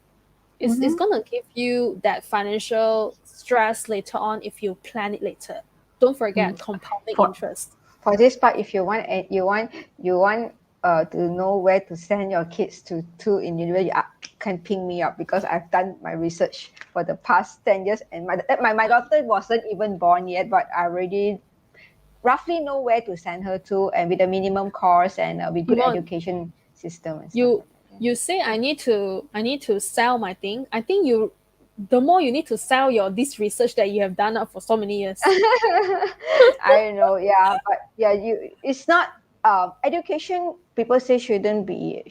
it's gonna give you that financial stress later on if you plan it later. Don't forget compounding For interest. for this part, if you want, to know where to send your kids to in university, you can ping me up, because I've done my research for the past 10 years, and my daughter wasn't even born yet, but I already roughly know where to send her to, and with a minimum course, and with good Yvonne, education system and stuff you like that. you say I need to sell my thing. I think the more you need to sell your this research that you have done up for so many years. I know, yeah, but yeah, it's not education. People say shouldn't be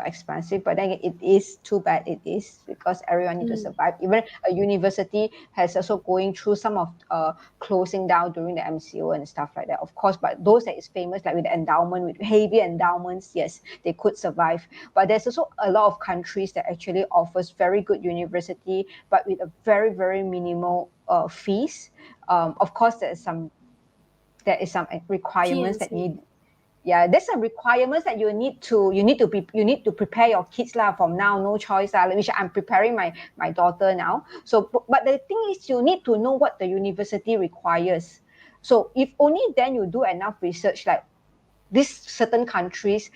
expensive, but then it is too bad. It is, because everyone need to survive. Even a university has also going through some of closing down during the MCO and stuff like that. Of course, but those that is famous, like with the endowment, with heavy endowments, yes, they could survive. But there's also a lot of countries that actually offers very good university, but with a very, very minimal fees. Of course, there is some requirements that TNC. need. Yeah, there's some requirements that you need to prepare your kids lah from now. No choice lah, which I'm preparing my daughter now. So, but the thing is, you need to know what the university requires. So if only then you do enough research, like these certain countries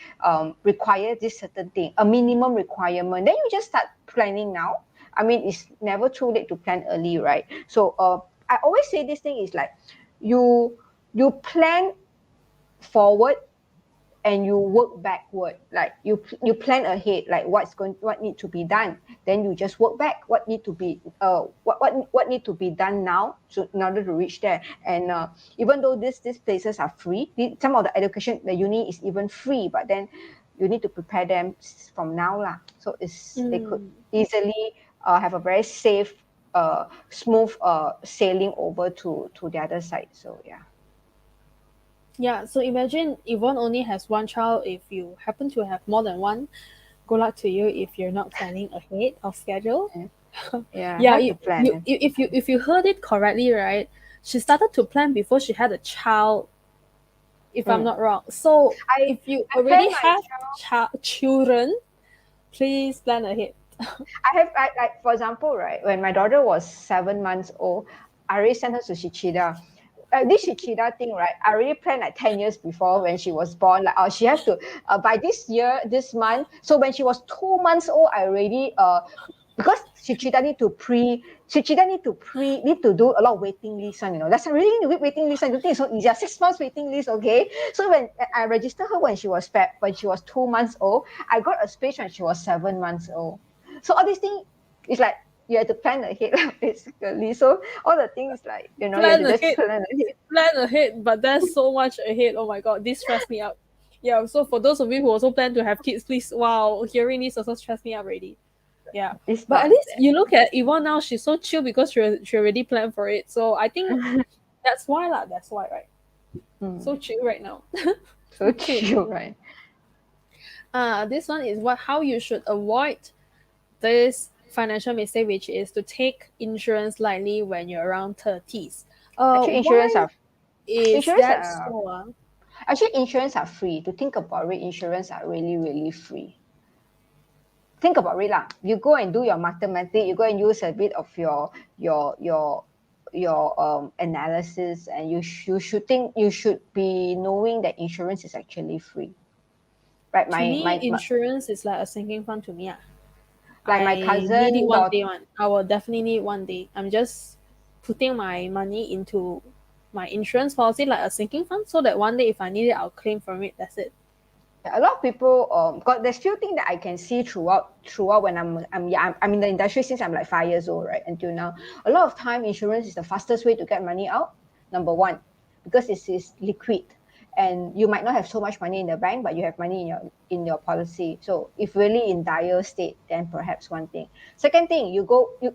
require this certain thing, a minimum requirement, then you just start planning now. I mean, it's never too late to plan early, right? So I always say this thing is like, you plan forward, and you work backward. Like you plan ahead, like what need to be done. Then you just work back. What need to be what need to be done now, so in order to reach there. And even though these places are free, some of the education, the uni is even free, but then you need to prepare them from now lah. So they could easily have a very safe, smooth sailing over to the other side. So yeah. Yeah, so imagine Yvonne only has one child. If you happen to have more than one, good luck to you if you're not planning ahead of schedule. Yeah, Yeah, have to plan. if you heard it correctly, right? She started to plan before she had a child, if I'm not wrong. So I- if you I already plan my have children, please plan ahead. like for example, right, when my daughter was 7 months old, I already sent her to 𝗧cie𝘂𝗃𝗯𝗲. This 𝗧cie𝘂𝗃𝗃 thing, right? I already planned like 10 years before when she was born. Like, she has to by this year, this month. So when she was 2 months old, I already because 𝗧cie𝘂𝗃𝗃𝗃 need to do a lot of waiting list one, That's a really waiting list. I don't think it's so easy. 6 months waiting list, okay? So when I registered her when she was 2 months old, I got a space when she was 7 months old. So all these things, it's like you have to plan ahead, basically. So all the things like, you have Plan to just ahead. plan ahead. Plan ahead, but there's so much ahead. Oh my god, this stressed me out. Yeah, so for those of you who also plan to have kids, please, wow, hearing this also stressed me out already. Yeah. It's But at not least you look at Yvonne now, she's so chill because she already planned for it. So I think that's why lah. That's why, right? So chill right now. so chill, right? This one is how you should avoid this financial mistake, which is to take insurance lightly when you're around 30s. Actually, Why is insurance that are so? actually insurance are free. To think about it, insurance are really, really free. Think about it lah. You go and do your mathematics, you go and use a bit of your analysis, and you should be knowing that insurance is actually free. Right? To me, insurance is like a sinking fund to me. Like my I cousin need it one daughter, day. I will definitely need one day. I'm just putting my money into my insurance policy like a sinking fund, so that one day if I need it, I'll claim from it. That's it. a lot of people got there's few things that I can see throughout when I'm in the industry since I'm like 5 years old, right, until now. A lot of time insurance is the fastest way to get money out. Number one, because it is liquid, and you might not have so much money in the bank, but you have money in your policy. So if really in dire state, then perhaps one thing. Second thing,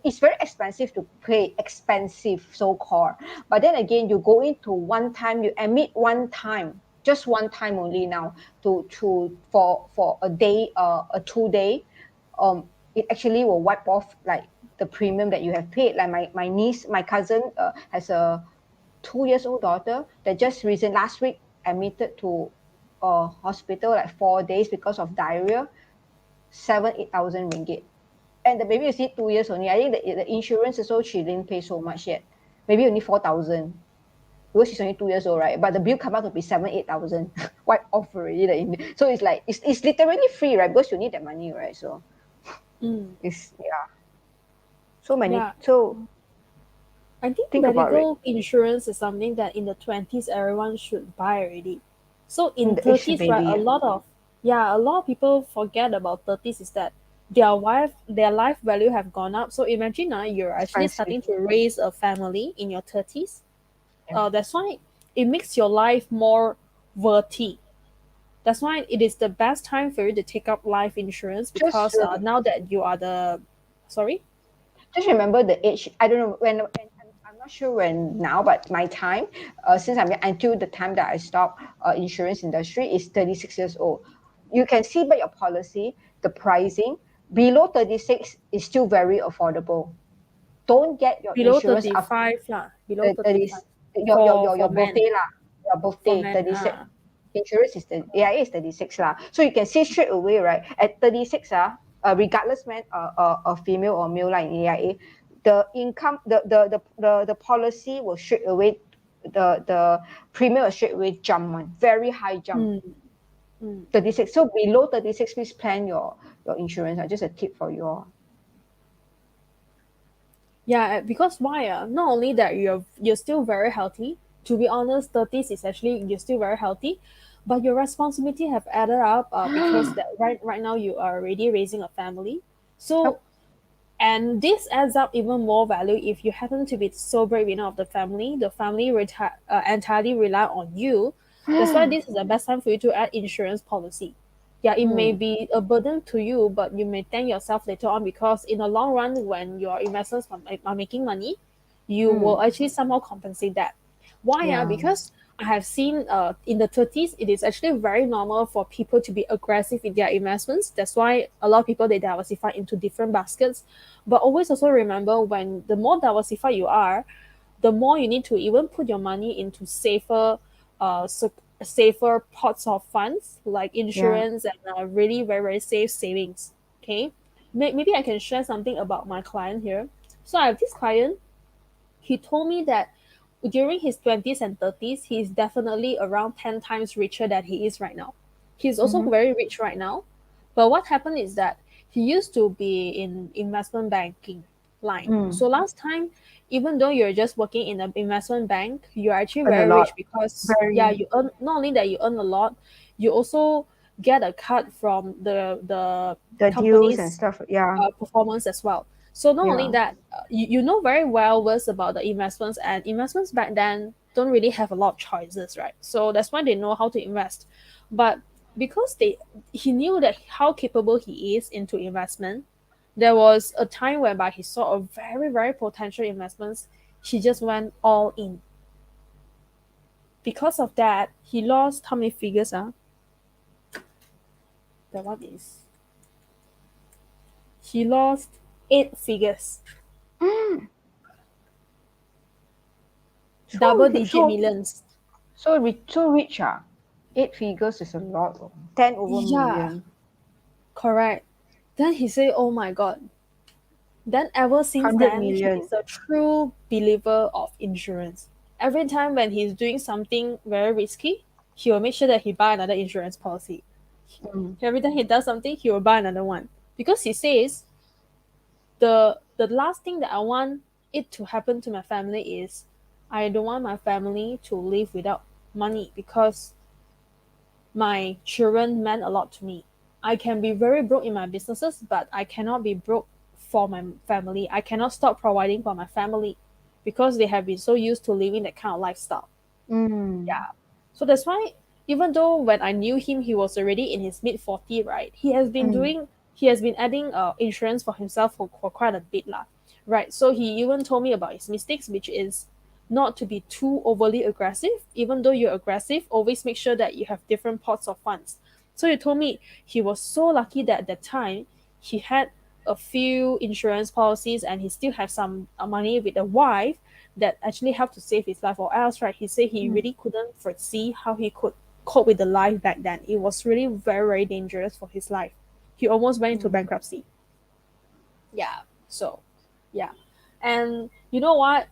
it's very expensive to pay, expensive so-called, but then again, you go into one time, you emit one time, just one time only now, for a day, a 2 day, it actually will wipe off like the premium that you have paid. Like my cousin has a 2 years old daughter that just last week admitted to a hospital like 4 days because of diarrhea, 8,000 ringgit. And the baby is 2 years only. I think the insurance also she didn't pay so much yet. Maybe only 4,000. Because she's only 2 years old, right? But the bill come out to be 8,000, wipe off already. So it's like it's literally free, right? Because you need that money, right? So it's so many. Yeah. So I think think about medical insurance is something that in the 20s everyone should buy already. So in the age 30s, right, baby. a lot of people forget about 30s is that their life value have gone up. So imagine now you're actually Expensive. starting to raise a family in your 30s. Yeah. That's why it makes your life more worthy. That's why it is the best time for you to take up life insurance, because now that you are Just remember the age. I don't know when I'm not sure when now, but my time, since I'm until the time that I stop insurance industry is 36 years old. You can see by your policy, the pricing below 36 is still very affordable. Don't get your below insurance after 35 lah. Below 30, 35 your for men. birthday lah. Your For birthday, men, 36. Insurance is it's 36 lah. So you can see straight away, right? At 36 regardless man or female or male like in AIA, the income, the policy will straight away, the premium will straight away jump one, very high jump. 36. So below 36, please plan your insurance. Just a tip for you all. Yeah, because why? Not only that you're still very healthy. To be honest, 30s is actually you're still very healthy, but your responsibility have added up because that right now you are already raising a family. So, and this adds up even more value if you happen to be the sole breadwinner of the family entirely rely on you. That's why this is the best time for you to add insurance policy. Yeah, it may be a burden to you, but you may thank yourself later on, because in the long run, when your investors are making money, you will actually somehow compensate that. Why? Yeah. Because I have seen in the 30s, it is actually very normal for people to be aggressive in their investments. That's why a lot of people, they diversify into different baskets. But always also remember, when the more diversified you are, the more you need to even put your money into safer pots of funds like Yeah. insurance and really very, very safe savings. Okay, maybe I can share something about my client here. So I have this client. He told me that during his 20s and 30s, he's definitely around 10 times richer than he is right now. He's also Mm-hmm. very rich right now. But what happened is that he used to be in investment banking line. So last time, even though you're just working in an investment bank, you're actually Earn a very lot. rich, because yeah, Very you earn, not only that you earn a lot, you also get a cut from the the deals and company's stuff. Yeah. performance as well. So not only Yeah. that, you know very well was about the investments, and investments back then don't really have a lot of choices, right? So that's why they know how to invest. But because he knew that how capable he is into investment, there was a time whereby he saw a very, very potential investments. He just went all in. Because of that, he lost how many figures? That one is, he lost 8 figures, So double rich, digit millions. so rich. 8 figures is a lot. 10 over million. Yeah, correct. Then he said, "Oh my God." Then ever since hundred then, he million. is a true believer of insurance. Every time when he's doing something very risky, he will make sure that he buy another insurance policy. Mm. Every time he does something, he will buy another one, because he says the last thing that I want it to happen to my family is, I don't want my family to live without money, because my children meant a lot to me. I can be very broke in my businesses, but I cannot be broke for my family. I cannot stop providing for my family, because they have been so used to living that kind of lifestyle. Mm. Yeah. So that's why, even though when I knew him, he was already in his mid 40, right? Mm. He has been adding insurance for himself for quite a bit lah. Right. So he even told me about his mistakes, which is not to be too overly aggressive. Even though you're aggressive, always make sure that you have different pots of funds. So he told me he was so lucky that at that time he had a few insurance policies, and he still have some money with a wife that actually helped to save his life. Or else, right, he said he Mm. really couldn't foresee how he could cope with the life back then. It was really very, very dangerous for his life. He almost went into Mm. bankruptcy. Yeah. So, yeah. And you know what?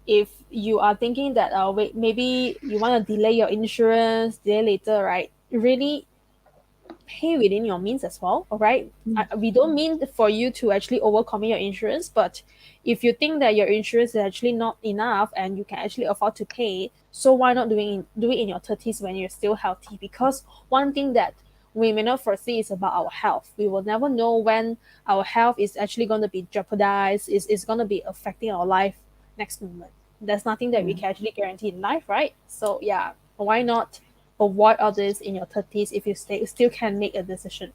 If you are thinking that wait, maybe you want to delay your insurance, delay later, right? Really pay within your means as well. All right. We don't mean for you to actually overcommit your insurance, but if you think that your insurance is actually not enough and you can actually afford to pay, so why not do it in your 30s when you're still healthy? Because one thing that we may not foresee is about our health. We will never know when our health is actually going to be jeopardized, is going to be affecting our life next moment. There's nothing that we Mm. can actually guarantee in life, right? So yeah, why not avoid all this in your 30s if you still can make a decision?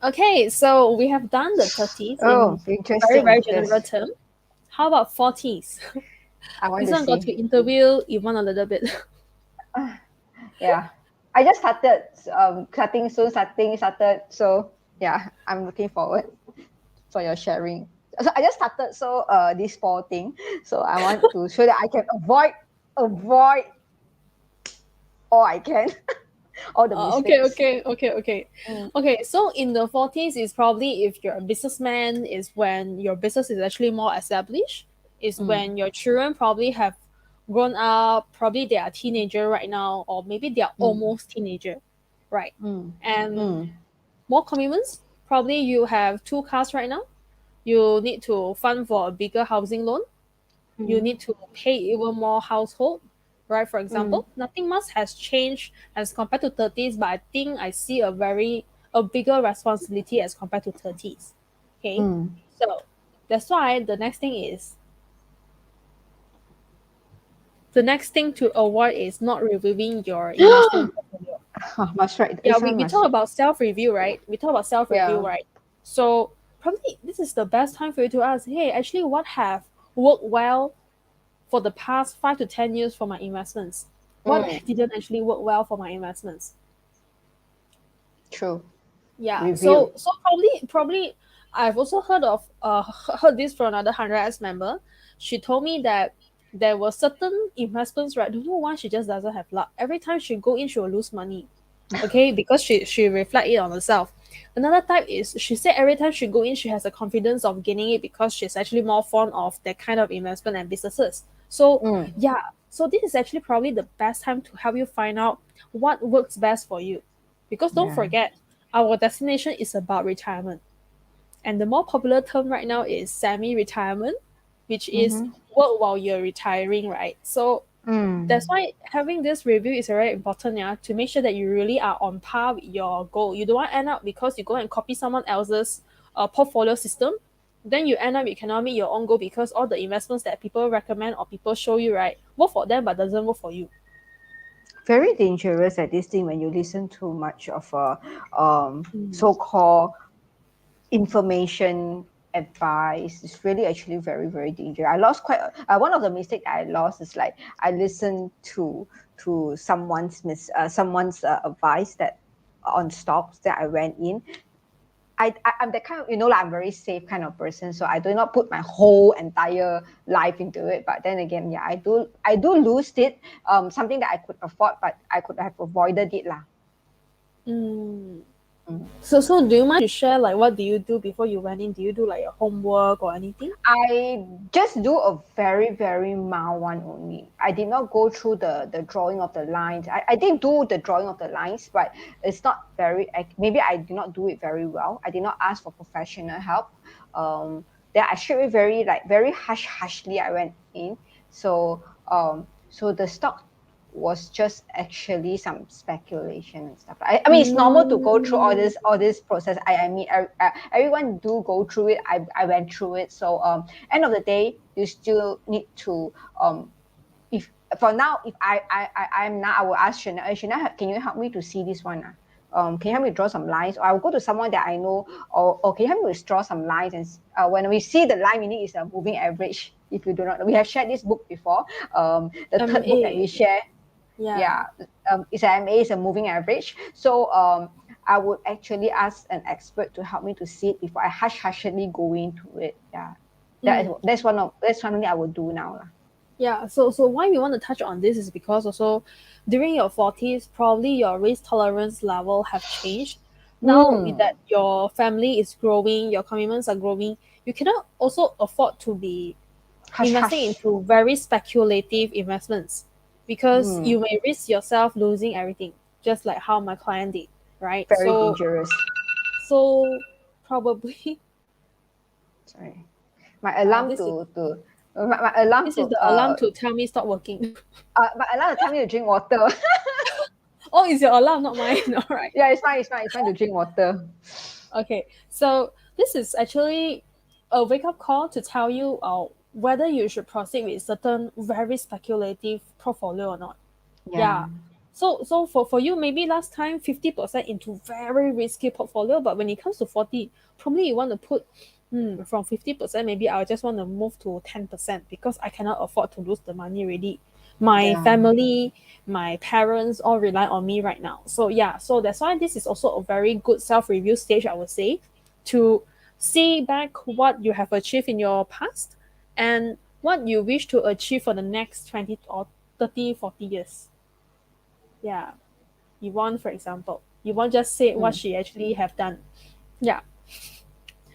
Okay, so we have done the 30s Oh, in very, interesting. very general This term. How about 40s? I want This to one got see. to interview Yvonne a little bit. Yeah. I just started cutting soon, started. So yeah, I'm looking forward for your sharing. So I just started this fall thing. So I want to show that I can avoid all I can, all the Okay, mistakes. okay, okay, okay. Mm. Okay, so in the 40s is probably if you're a businessman, is when your business is actually more established, is Mm. when your children probably have grown up, probably they are teenager right now, or maybe they are Mm. almost teenager, right? Mm. And Mm. more commitments, probably you have 2 cars right now, you need to fund for a bigger housing loan, you Mm. need to pay even more household, right? For example, nothing much has changed as compared to 30s, but I think I see a bigger responsibility as compared to 30s. Okay, so that's why the next thing to avoid is not reviewing your investment portfolio. Must write. Yeah, This we, one we must. talk about self-review, right? We talk about self-review, Yeah. right? So probably this is the best time for you to ask, hey, actually what have worked well for the past 5 to 10 years for my investments? What didn't actually work well for my investments? True. Yeah. Review. So probably I've also heard this from another 100x member. She told me that there were certain investments, right? I don't know why she just doesn't have luck. Every time she go in, she will lose money. Okay, because she reflect it on herself. Another type is she said every time she go in, she has a confidence of gaining it because she's actually more fond of that kind of investment and businesses. So yeah, so this is actually probably the best time to help you find out what works best for you. Because don't Yeah. forget, our destination is about retirement. And the more popular term right now is semi-retirement, which is work while you're retiring, right? So that's why having this review is very important, yeah, to make sure that you really are on par with your goal. You don't want to end up because you go and copy someone else's portfolio system, then you end up you cannot meet your own goal because all the investments that people recommend or people show you, right, work for them but doesn't work for you. Very dangerous at this thing when you listen too much of a Mm. so-called information advice. It's really actually very, very dangerous. I lost quite one of the mistakes I lost is like I listened to someone's advice that on stocks that I went in. I'm that kind of, like, I'm very safe kind of person, so I do not put my whole entire life into it. But then again, yeah, I do lose it. Something that I could afford, but I could have avoided it lah. Mm. Mm. So do you mind to share like what do you do before you went in? Do you do like your homework or anything? I just do a very, very mild one only. I did not go through the drawing of the lines. I did do the drawing of the lines, but it's not very, maybe I did not do it very well. I did not ask for professional help. Then I straight away very hushly I went in. So the stock was just actually some speculation and stuff. I mean, it's normal to go through Mm. all this process. I mean, everyone do go through it. I went through it. So end of the day, you still need to if for now, if I'm now, I will ask Shana, Shana, can you help me to see this one? Can you help me draw some lines? Or I will go to someone that I know, or can you help me to draw some lines? And when we see the line, we need is a moving average. If you do not, we have shared this book before. The third book that we MA. share, Yeah. yeah, it's an MA, is a moving average. So I would actually ask an expert to help me to see it before I hushly go into it. Yeah, that's something I would do now lah. Yeah, so why we want to touch on this is because also during your 40s, probably your risk tolerance level have changed. Now that your family is growing, your commitments are growing, you cannot also afford to be Hush investing hush. into very speculative investments because you may risk yourself losing everything, just like how my client did, right? Very So dangerous. so probably Sorry, my alarm this is to my alarm this is to the alarm to tell me stop working. tell me to drink water. Oh, it's your alarm, not mine. All right. Yeah, it's fine to drink water. Okay, so this is actually a wake up call to tell you whether you should proceed with certain very speculative portfolio or not. Yeah. Yeah. So for you, maybe last time 50% into very risky portfolio, but when it comes to 40, probably you want to put from 50%, maybe I'll just want to move to 10% because I cannot afford to lose the money already. My Yeah. family, my parents all rely on me right now. So yeah, so that's why this is also a very good self-review stage, I would say, to see back what you have achieved in your past and what you wish to achieve for the next 20 or 30, 40 years. Yeah. Yvonne, for example. Yvonne just said what she actually have done. Yeah.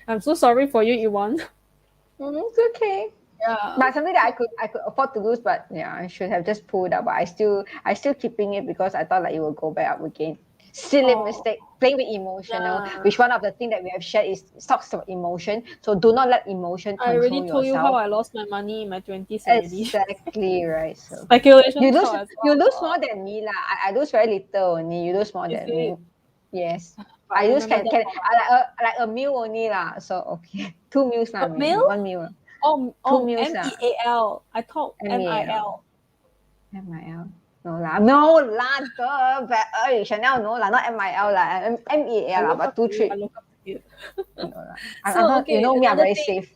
I'm so sorry for you, Yvonne. It's okay. Yeah. But something that I could afford to lose, but yeah, I should have just pulled out. But I still keeping it because I thought like it will go back up again. silly Oh. mistake, playing with emotional, Nah. which one of the things that we have shared is talks about emotion. So do not let emotion I already control told you how yourself. I lost my money in my 20s already. Exactly right. So Speculation you lose talk as you lose well. more than me lah. I lose very little only. You lose more Is than me. it? Yes. But I use remember that can for like a meal only lah. So okay. 2 meals lah, a maybe. meal? 1 meal. Two Oh, meals lah. MEAL. I thought MEAL. MIL. MIL. No lah. No lah. Chanel no lah. Not MIL lah. I MEAL lah. look But up to two you. I trip. look up to you. No lah. I'm So not, you okay, know me, I'm very safe.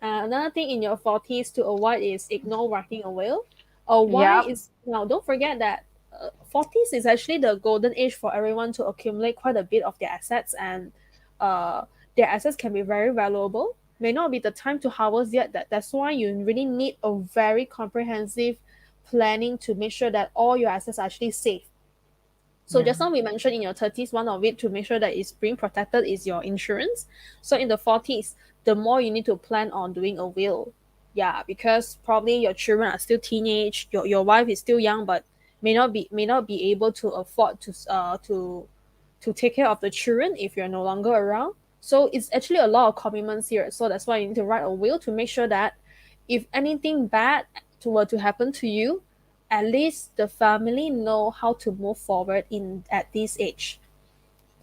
another thing in your 40s to avoid is ignore writing a will. Why Yep. is now? Don't forget that 40s is actually the golden age for everyone to accumulate quite a bit of their assets, and their assets can be very valuable. May not be the time to harvest yet. That's why you really need a very comprehensive planning to make sure that all your assets are actually safe. So Yeah. just now we mentioned in your 30s, one of it to make sure that it's being protected is your insurance. So in the 40s, the more you need to plan on doing a will. Yeah, because probably your children are still teenage, your wife is still young, but may not be able to afford to take care of the children if you're no longer around. So it's actually a lot of commitments here. So that's why you need to write a will to make sure that if anything bad were to happen to you, at least the family know how to move forward in at this age.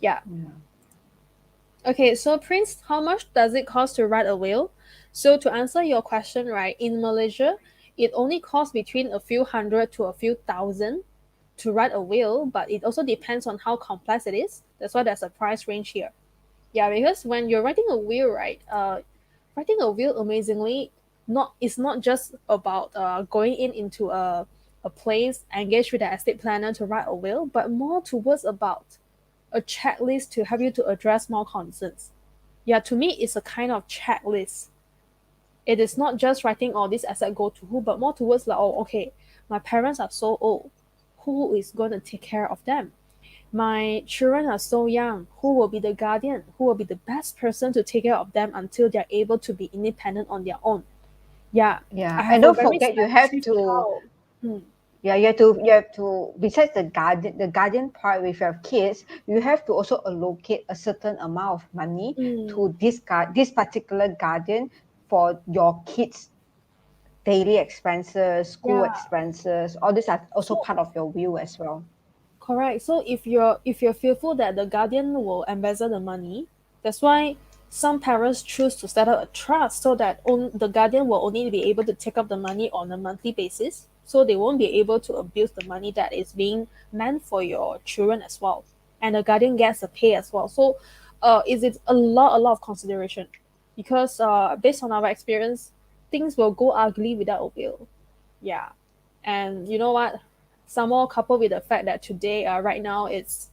Yeah. Okay, so Prince, how much does it cost to write a will? So to answer your question, right, in Malaysia, it only costs between a few hundred to a few thousand to write a will, but it also depends on how complex it is. That's why there's a price range here. Yeah, because when you're writing a will, right, writing a will amazingly it's not just about going into a place, engage with the estate planner to write a will, but more towards about a checklist to help you to address more concerns. Yeah, to me, it's a kind of checklist. It is not just writing all these assets go to who, but more towards like, oh, okay, my parents are so old. Who is going to take care of them? My children are so young. Who will be the guardian? Who will be the best person to take care of them until they're able to be independent on their own? Yeah, Yeah. I And have a don't very forget you have specific to child. Hmm. yeah, you have to besides the guardian part with your kids, you have to also allocate a certain amount of money Mm, to this particular guardian for your kids' daily expenses, school yeah. expenses. All these are also So part of your will as well. correct. So if you're fearful that the guardian will embezzle the money, that's why some parents choose to set up a trust so that the guardian will only be able to take up the money on a monthly basis. So they won't be able to abuse the money that is being meant for your children as well. And the guardian gets a pay as well. So is it a lot of consideration. Because based on our experience, things will go ugly without a will. Yeah. And you know what? Some more coupled with the fact that today, right now, it's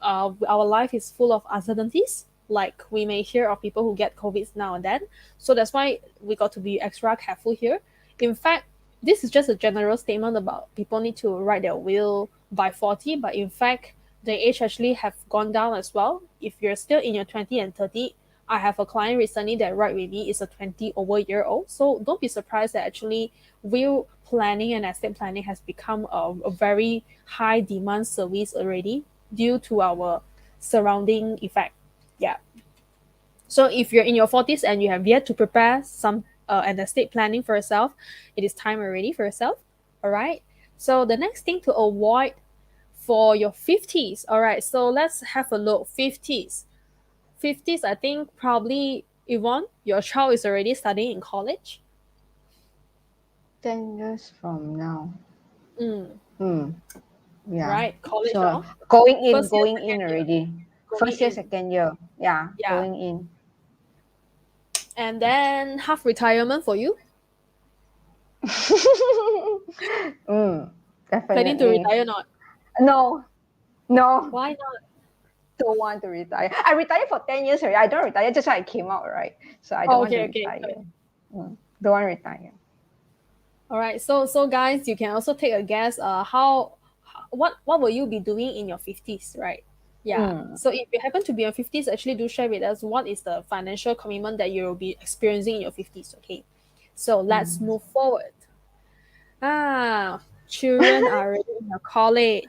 our life is full of uncertainties. Like we may hear of people who get COVID now and then. So that's why we got to be extra careful here. In fact, this is just a general statement about people need to write their will by 40, but in fact, the age actually have gone down as well. If you're still in your 20 and 30, I have a client recently that write with me is a 20 over year old. So don't be surprised that actually will planning and estate planning has become a very high demand service already due to our surrounding effect. Yeah. So if you're in your 40s and you have yet to prepare some an estate planning for yourself, it is time already for yourself. All right. So the next thing to avoid for your 50s. All right. So let's have a look. 50s. 50s, I think probably Yvonne, your child is already studying in college. 10 years from now. Mm, Hmm. Yeah. right. College, So oh? First year, going in second year. already. Going First year, in. second year. Yeah, Yeah. going in. And then half retirement for you. Mm, Planning to definitely. retire not? No, no, Why not? don't want to retire. I retired for 10 years already. I don't retire just why I came out, right? So I don't Oh, want to okay, okay. retire. Don't want to retire. All right. So guys, you can also take a guess. What will you be doing in your 50s, right? Yeah. Mm, So if you happen to be in your 50s, actually do share with us what is the financial commitment that you will be experiencing in your 50s. Okay. So let's mm. move forward. Children are already in your college.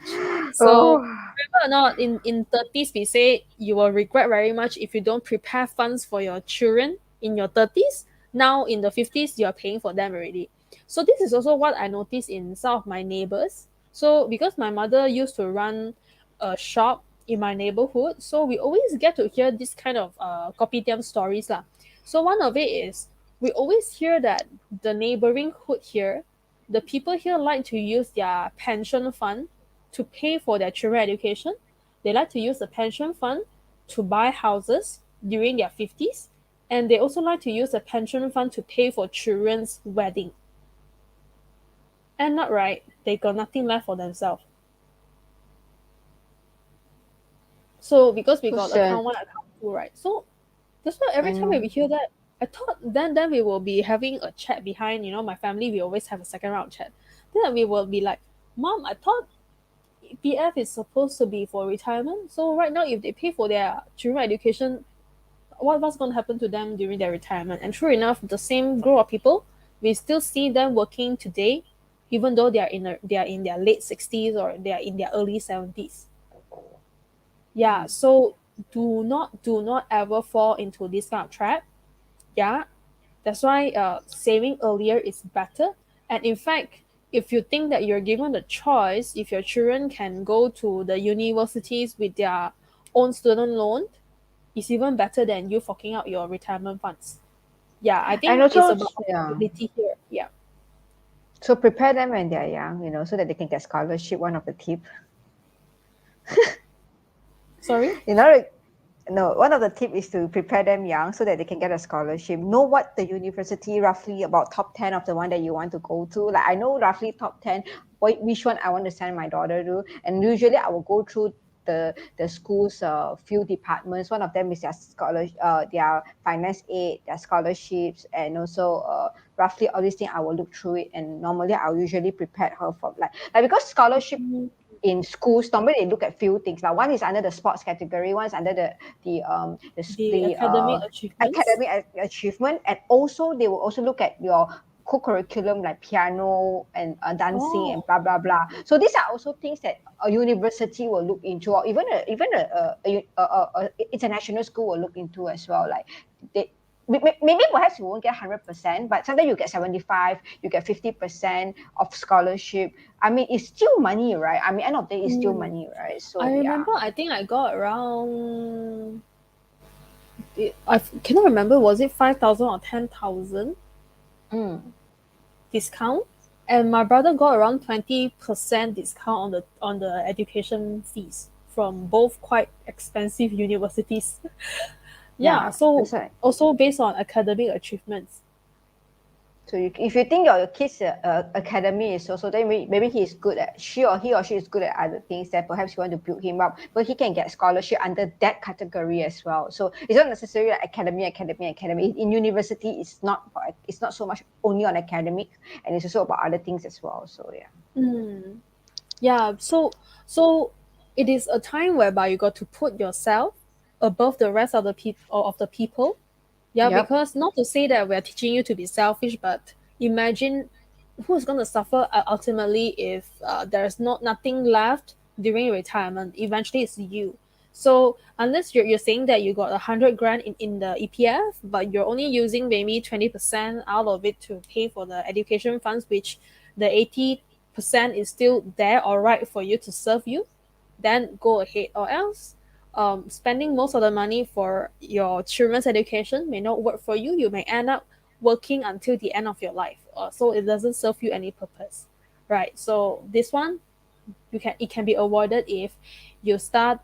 So Oh, remember or not, in 30s, we say you will regret very much if you don't prepare funds for your children in your 30s. Now in the 50s, you're paying for them already. So this is also what I noticed in some of my neighbors. So because my mother used to run a shop in my neighborhood, so we always get to hear this kind of kopitiam stories lah. So one of it is we always hear that the neighboring hood here, the people here like to use their pension fund to pay for their children education. They like to use the pension fund to buy houses during their 50s. And they also like to use the pension fund to pay for children's wedding. And not right, they got nothing left for themselves. So because we got account 1, account 2, right? So that's why every time we hear that, I thought then we will be having a chat behind, my family, we always have a second round chat. Then we will be like, Mom, I thought PF is supposed to be for retirement. So right now, if they pay for their children education, what's going to happen to them during their retirement? And true enough, the same group of people, we still see them working today, even though they are in their late 60s or they are in their early 70s. Yeah, so do not ever fall into this kind of trap. Yeah, that's why saving earlier is better. And in fact, if you think that you're given the choice, if your children can go to the universities with their own student loan, it's even better than you forking out your retirement funds. Yeah, I think it's about affordability here. Yeah. So prepare them when they're young, so that they can get scholarship, one of the tip. Sorry? No, one of the tip is to prepare them young so that they can get a scholarship. Know what the university, roughly about top 10 of the one that you want to go to. Like I know roughly top 10, which one I want to send my daughter to. And usually I will go through the school's few departments. One of them is their their finance aid, their scholarships, and also roughly all these things I will look through it. And normally I'll usually prepare her for like because scholarship in schools, normally they look at few things. Now, one is under the sports category, one is under the academic achievement, and also they will also look at your co-curriculum like piano and dancing and blah blah blah. So these are also things that a university will look into, or even a international school will look into as well. Like maybe perhaps you won't get 100%, but sometimes you get 75, you get 50% of scholarship. I mean, it's still money, right? I mean, end of the day, it's still money, right? So I remember, I think I got around, I cannot remember, was it 5,000 or 10,000 discount? And my brother got around 20% discount on the education fees from both quite expensive universities. Yeah, so also based on academic achievements. So if you think your kid's academy is also, then maybe he or she is good at other things, then perhaps you want to build him up, but he can get scholarship under that category as well. So it's not necessarily like academy. In university, it's not so much only on academic, and it's also about other things as well. So yeah. So it is a time whereby you got to put yourself above the rest of the people. Yeah, because not to say that we're teaching you to be selfish, but imagine who's going to suffer ultimately if there's nothing left during retirement. Eventually, it's you. So unless you're saying that you got 100 grand in the EPF, but you're only using maybe 20% out of it to pay for the education funds, which the 80% is still there or right for you to serve you, then go ahead. Or else spending most of the money for your children's education may not work for you. You may end up working until the end of your life, so it doesn't serve you any purpose, right? So this one, it can be avoided if you start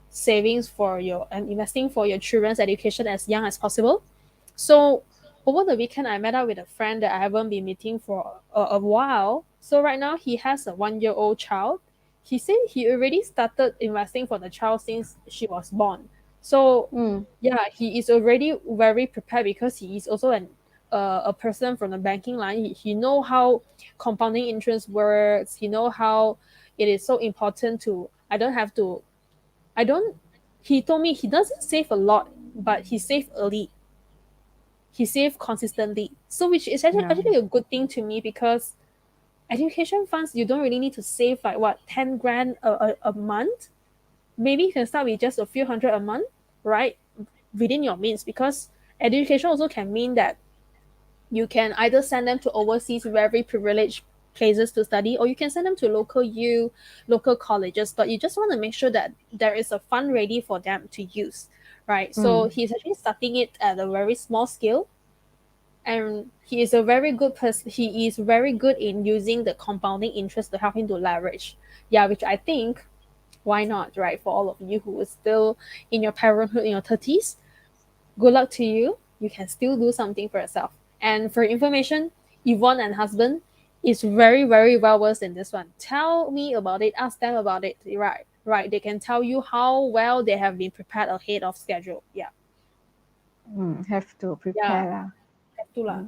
savings for and investing for your children's education as young as possible. So over the weekend, I met up with a friend that I haven't been meeting for a while. So right now, he has a 1-year-old child. He said he already started investing for the child since she was born. So yeah, he is already very prepared because he is also a person from the banking line. He know how compounding interest works. He know how it is so important to. He told me he doesn't save a lot, but he save early. He save consistently. So which is actually a good thing to me, because education funds, you don't really need to save like 10 grand a month. maybe you can start with just a few hundred a month, right? Within your means, because education also can mean that you can either send them to overseas very privileged places to study, or you can send them to local colleges, but you just want to make sure that there is a fund ready for them to use, right? So he's actually starting it at a very small scale, and he is a very good person. He is very good in using the compounding interest to help him to leverage. Yeah, which I think, why not, right? For all of you who is still in your parenthood in your 30s, good luck to you. You can still do something for yourself. And for information, Yvonne and husband is very, very well versed in this one. Tell me about it. Ask them about it. Right, right. They can tell you how well they have been prepared ahead of schedule. Yeah, Have to yeah. prepare lah. Have to lah.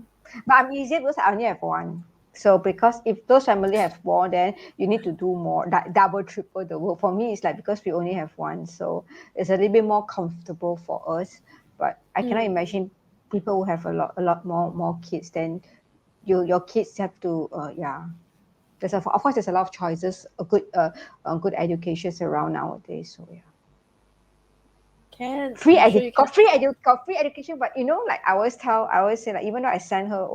But I'm easier because I only have one. So because if those family have more, then you need to do more, double, triple the work. For me, it's like because we only have one, so it's a little bit more comfortable for us. But I cannot imagine people who have a lot more kids. Then your kids have to of course there's a lot of choices, a good educations around nowadays. So yeah. Can Free I'm sure you can. got free education, but like I always say, like, even though I send her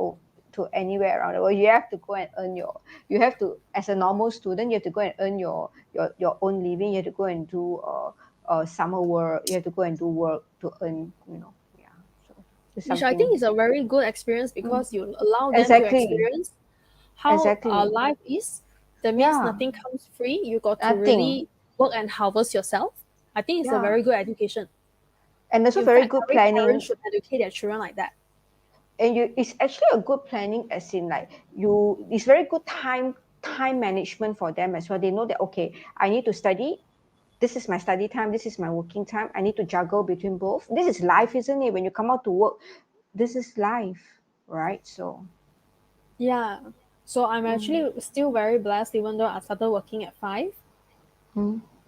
to anywhere around the world, you have to go and you have to, as a normal student, you have to go and earn your own living. You have to go and do summer work. You have to go and do work to earn, yeah. So it's Which I something. think is a very good experience, because you allow them to Exactly. experience how Exactly. life is. That means Yeah. nothing comes free. You got to Nothing. really work and harvest yourself. I think it's a Yeah. very good education. And also In very fact, good every planning. parent should educate their children like that. And it's actually a good planning, as in like it's very good time management for them as well. They know that, okay, I need to study. This is my study time. This is my working time. I need to juggle between both. This is life, isn't it? When you come out to work, this is life, right? So Yeah. So I'm actually still very blessed, even though I started working at 5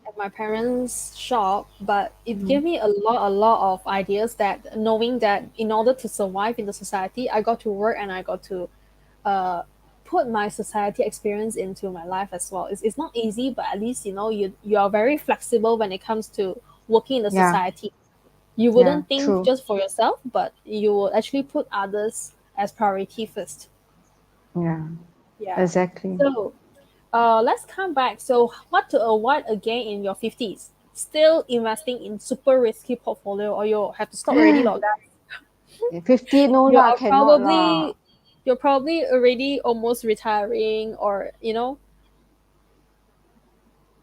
at my parents' shop. But it gave me a lot of ideas, that knowing that in order to survive in the society, I got to work and I got to put my society experience into my life as well. It's not easy, but at least you are very flexible when it comes to working in the yeah, society. You wouldn't think true. just for yourself, but you will actually put others as priority first. Yeah, Yeah. exactly. So let's come back. So what to avoid again in your 50s? Still investing in super risky portfolio, or you have to stop already, log guys? 50, no You lah, are cannot lah. you're probably already almost retiring, or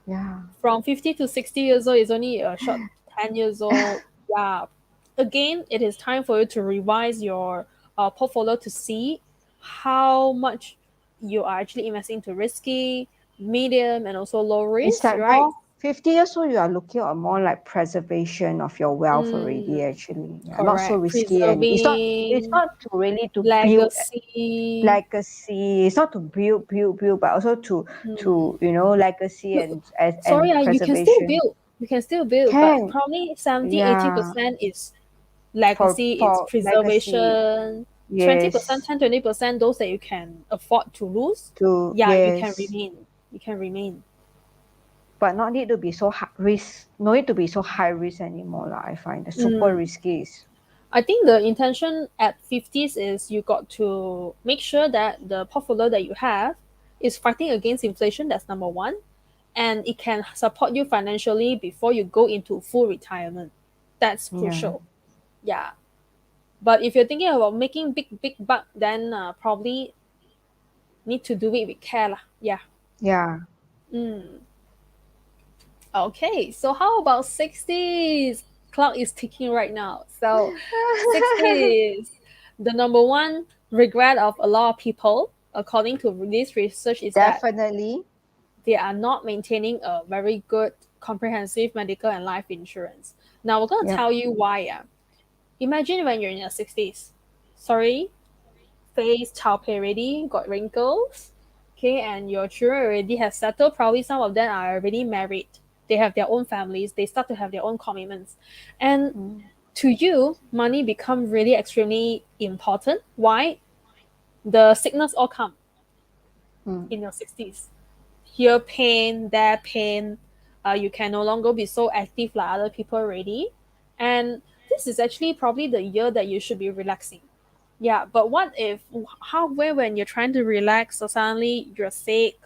Yeah, from 50 to 60 years old is only a short 10 years old. Yeah. Again, it is time for you to revise your portfolio to see how much you are actually investing into risky, medium, and also low it's risk, like right? more 50 years old. You are looking at more like preservation of your wealth already. Mm, Actually, yeah, not so correct. risky, and it's Preserving not to really to build legacy. legacy. It's not to build, but also to legacy Look, and sorry, you can still preservation. build. You can still build, but Can, probably 70, yeah, 80% is for legacy, it's legacy. preservation. 20%, Yes, 10, 20%, those that you can afford to lose. to Yeah, you can yes, remain. You can remain. but not need to be so high risk. No need to be so high risk anymore, lah. I find the super Mm. risky is I think the intention at 50s is you got to make sure that the portfolio that you have is fighting against inflation. That's number one. And it can support you financially before you go into full retirement. That's yeah, crucial. Yeah. But if you're thinking about making big buck, then probably need to do it with care lah. Yeah. yeah. Mm. Okay. So how about 60s? Clock is ticking right now. So 60s, the number one regret of a lot of people, according to this research, is that Definitely. they are not maintaining a very good comprehensive medical and life insurance. Now we're gonna Yep. tell you why. Imagine when you're in your 60s. Sorry, face 𝗟𝗶𝗰𝗃, got wrinkles, okay, and your children already have settled. Probably some of them are already married. They have their own families. They start to have their own commitments, and to you, money become really extremely important. Why? The sickness all come in your 60s. Here pain, there pain, You can no longer be so active like other people already. And this is actually probably the year that you should be relaxing. Yeah, but what if halfway when you're trying to relax, so suddenly you're sick,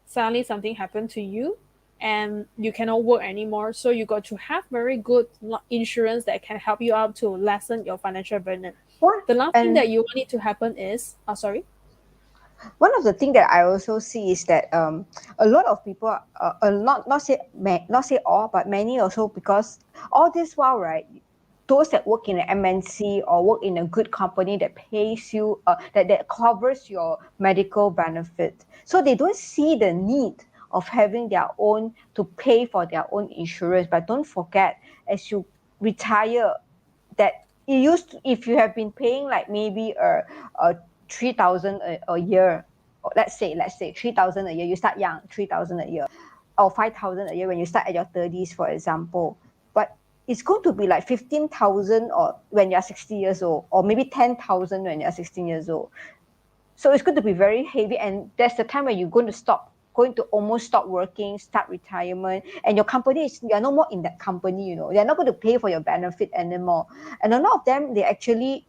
suddenly something happened to you, and you cannot work anymore. So you got to have very good insurance that can help you out to lessen your financial burden. What? The last thing And that you want it to happen is, sorry. one of the things that I also see is that a lot of people, not say all, but many also, because all this while, right, those that work in an MNC or work in a good company that pays you, that covers your medical benefit, so they don't see the need of having their own to pay for their own insurance. But don't forget, as you retire, that it used to, if you have been paying like maybe a 3,000 a year, or let's say 3,000 a year, you start young, 3,000 a year, or 5,000 a year when you start at your 30s, for example. But it's going to be like 15,000 or when you're 60 years old, or maybe 10,000 when you're 16 years old. So it's going to be very heavy, and that's the time when you're going to almost stop working, start retirement, and your company you're no more in that company, they're not going to pay for your benefit anymore. And a lot of them, they actually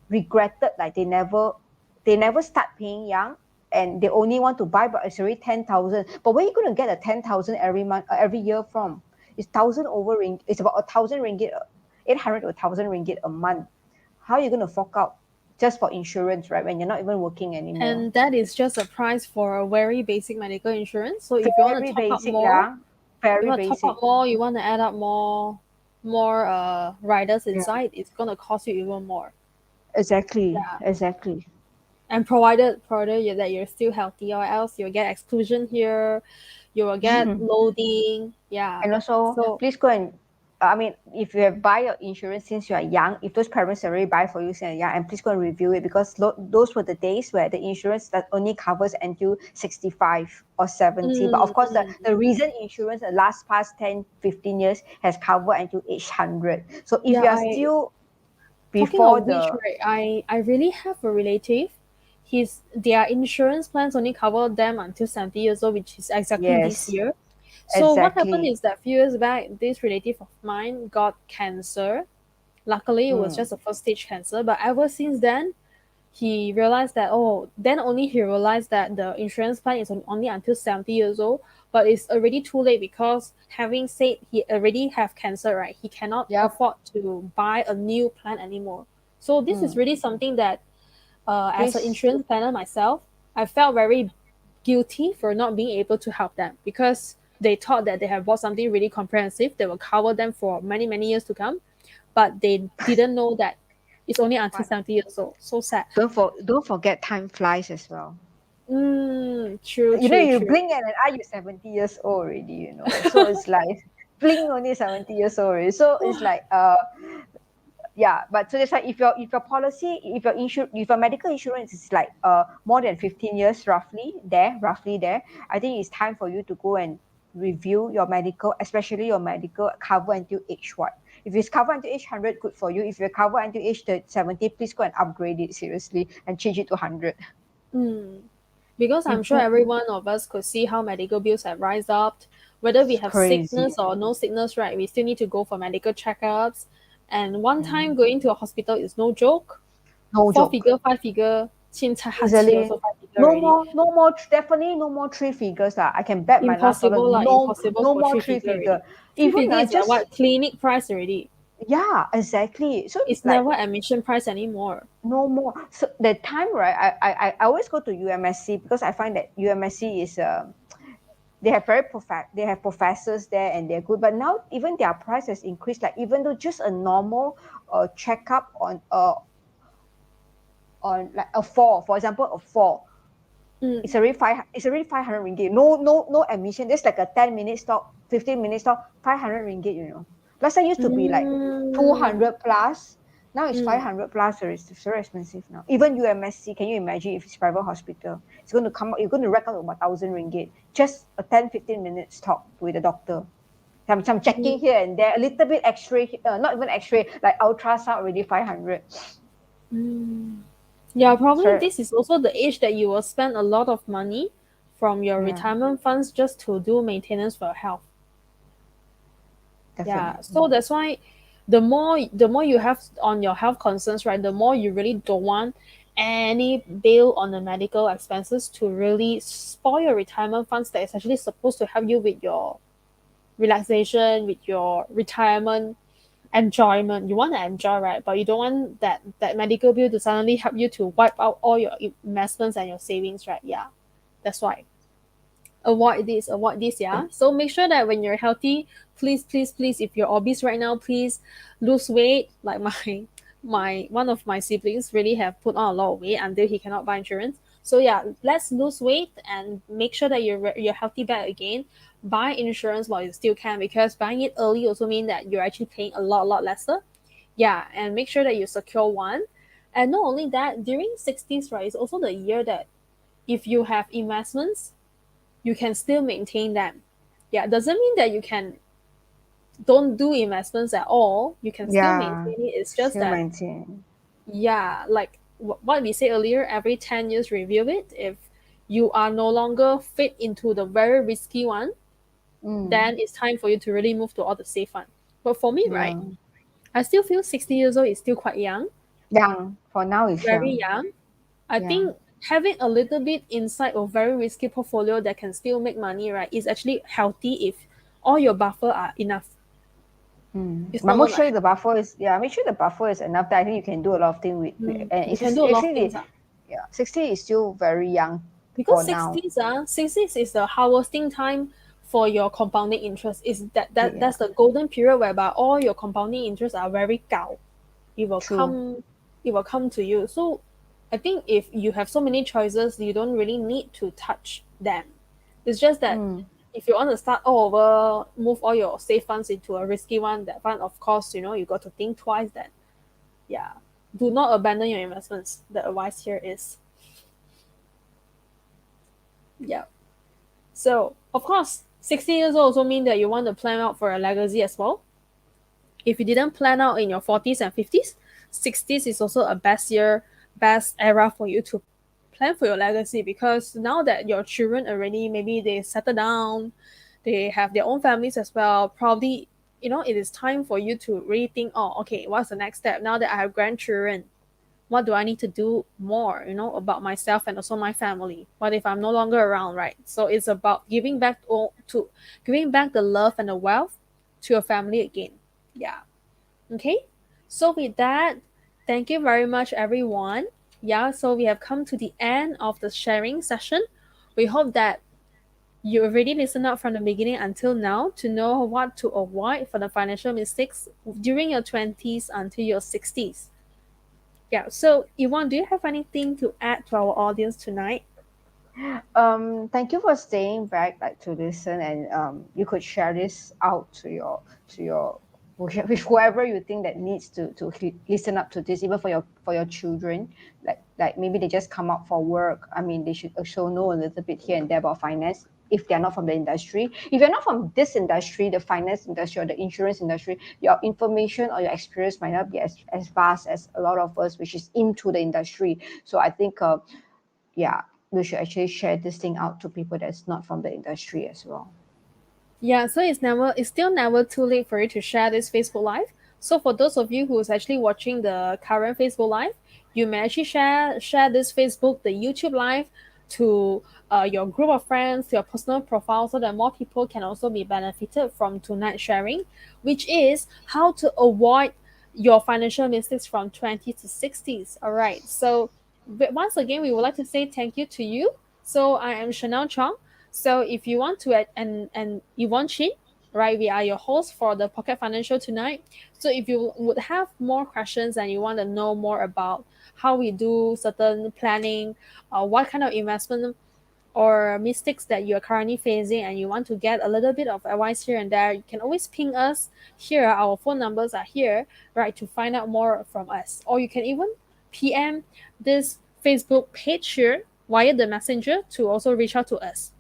regretted, like they never start paying young, and they only want to buy, but it's already 10,000. But where are you going to get a 10,000 every month, every year from? It's thousand over ringgit. It's about 1,000 ringgit, 800 to 1,000 ringgit a month. How are you going to fork out just for insurance, right? When you're not even working anymore. And that is just a price for a very basic medical insurance. So if you want to Very top up basic, more, yeah. Very you want to top basic. up more, you want to add up more riders Yeah. inside, it's gonna cost you even more. Exactly. Yeah. Exactly. And provided that you're still healthy, or else you'll get exclusion here, you will get loading. Yeah. And also, So please go and, I mean, if you have buy your insurance since you are young, if those parents already buy for you since you're young, and please go and review it, because those were the days where the insurance that only covers until 65 or 70. But of course, the reason insurance the last past 10, 15 years has covered until age 100. So if yeah, you are I still talking before of which, the, right, I really have a relative. Their insurance plans only cover them until 70 years old, which is exactly this yes, year. So what happened exactly. is that few years back, this relative of mine got cancer. Luckily, it was Mm. just a first stage cancer, but ever since then, he realized that, then only he realized that the insurance plan is only until 70 years old, but it's already too late, because having said he already have cancer, right, he cannot Yep. afford to buy a new plan anymore. So this is Mm. really something that, as an Please. insurance planner myself, I felt very guilty for not being able to help them, because they thought that they have bought something really comprehensive that will cover them for many, many years to come, but they didn't know that it's only until But 70 years old. So sad. don't forget, time flies as well. True, true, You true. blink and then are you 70 years old already. So it's like blink only 70 years old already. So it's like yeah, but so that's why if your policy, if your medical insurance is like more than 15 years, roughly there, I think it's time for you to go and review your medical, especially your medical cover until age what. If it's covered until age 100, good for you. If you're covered until age 70, please go and upgrade it seriously and change it to 100. Mm. Because I'm sure Improve. every one of us could see how medical bills have rise up. Whether we It's have crazy. sickness or no sickness, right? We still need to go for medical checkups. And one Mm. time going to a hospital is no joke. No Four joke. figure, five figure, 千差哈奇 Easily. also five figure No already. more, no more, definitely no more three figures. I can bet my last dollar. Impossible lah, No, impossible no for more three three figure figure. already. Three Even figure is like just, what? Clinic price already. yeah, exactly. So It's like never admission price anymore. no more. So that time, right? I always go to UMSC because I find that UMSC is they have they have professors there and they're good. But now even their price has increased. Like even though just a normal checkup on like a fall, for example, a fall. Mm. It's already 500 ringgit. No admission. There's like a 10-minute stop, 15-minute stop, 500 ringgit. Last time used to be like Mm. 200 plus. Now it's Mm. 500 plus. It's very expensive now. Even UMSC, can you imagine if it's private hospital? It's going to come out, you're going to rack up about 1,000 ringgit. Just a 10-15 minute stop with the doctor. Some checking here and there, a little bit x-ray, not even x-ray, like ultrasound already 500. Mm. Yeah, probably So this is also the age that you will spend a lot of money from your yeah. retirement funds just to do maintenance for your health. Yeah, so that's why the more you have on your health concerns, right, the more you really don't want any bill on the medical expenses to really spoil your retirement funds that is actually supposed to help you with your relaxation, with your retirement enjoyment. You want to enjoy, right? But you don't want that medical bill to suddenly help you to wipe out all your investments and your savings, right? Yeah, that's why avoid this, yeah. So make sure that when you're healthy, please, if you're obese right now, please lose weight. Like my one of my siblings really have put on a lot of weight until he cannot buy insurance. So yeah, let's lose weight and make sure that you're healthy back again. Buy insurance while you still can, because buying it early also mean that you're actually paying a lot lesser. Yeah, and make sure that you secure one. And not only that, during 60s, right, it's also the year that if you have investments, you can still maintain them. Yeah, doesn't mean that you can don't do investments at all. You can still maintain it. It's just still that, maintain. yeah, like what we said earlier, every 10 years review it. If you are no longer fit into the very risky one, then it's time for you to really move to all the safe one. But for me, right, I still feel 60 years old is still quite young, Young. For now, it's very young. young. I Yeah. think having a little bit inside of very risky portfolio that can still make money, right, is actually healthy if all your buffer are enough. It's But not make gonna sure the buffer is make sure the buffer is enough that I think you can do a lot of things with and you it's can just, do a lot of actually things. 60 is still very young Because for now. 60s is the harvesting time for your compounding interest. Is Yeah, that's the golden period whereby all your compounding interests are very gao. It will true. come to you. So I think if you have so many choices, you don't really need to touch them. It's just that if you want to start all over, move all your safe funds into a risky one, that one, of course, you got to think twice. Then, yeah, do not abandon your investments. The advice here is, yeah. So, of course, 60 years old also mean that you want to plan out for a legacy as well. If you didn't plan out in your 40s and 50s, 60s is also a best era for you to plan for your legacy, because now that your children already, maybe they settle down, they have their own families as well, probably, it is time for you to really think, oh, okay, what's the next step now that I have grandchildren? What do I need to do more, about myself and also my family? What if I'm no longer around, right? So it's about giving back the love and the wealth to your family again. Yeah. Okay. So with that, thank you very much, everyone. Yeah. So we have come to the end of the sharing session. We hope that you already listened up from the beginning until now to know what to avoid for the financial mistakes during your 20s until your 60s. Yeah. So, Yvonne, do you have anything to add to our audience tonight? Thank you for staying back, like, to listen, and you could share this out to your with whoever you think that needs to listen up to this, even for your children, like maybe they just come out for work. I mean, they should also know a little bit here and there about finance if they're not from the industry. If you're not from this industry, the finance industry or the insurance industry, your information or your experience might not be as vast as a lot of us which is into the industry. So I think yeah, we should actually share this thing out to people that's not from the industry as well. Yeah, so it's still never too late for you to share this Facebook Live. So for those of you who's actually watching the current Facebook Live, you may actually share this Facebook, the YouTube Live, to your group of friends, to your personal profile, so that more people can also be benefited from tonight's sharing, which is how to avoid your financial mistakes from 20 to 60s. All right. So once again, we would like to say thank you to you. So I am Chanel Chong. So if you want to, and Yvonne Chin, right, we are your host for the Pocket Financial tonight. So if you would have more questions and you want to know more about how we do certain planning, what kind of investment or mistakes that you're currently facing, and you want to get a little bit of advice here and there, you can always ping us here. Our phone numbers are here, right, to find out more from us. Or you can even PM this Facebook page here via the messenger to also reach out to us.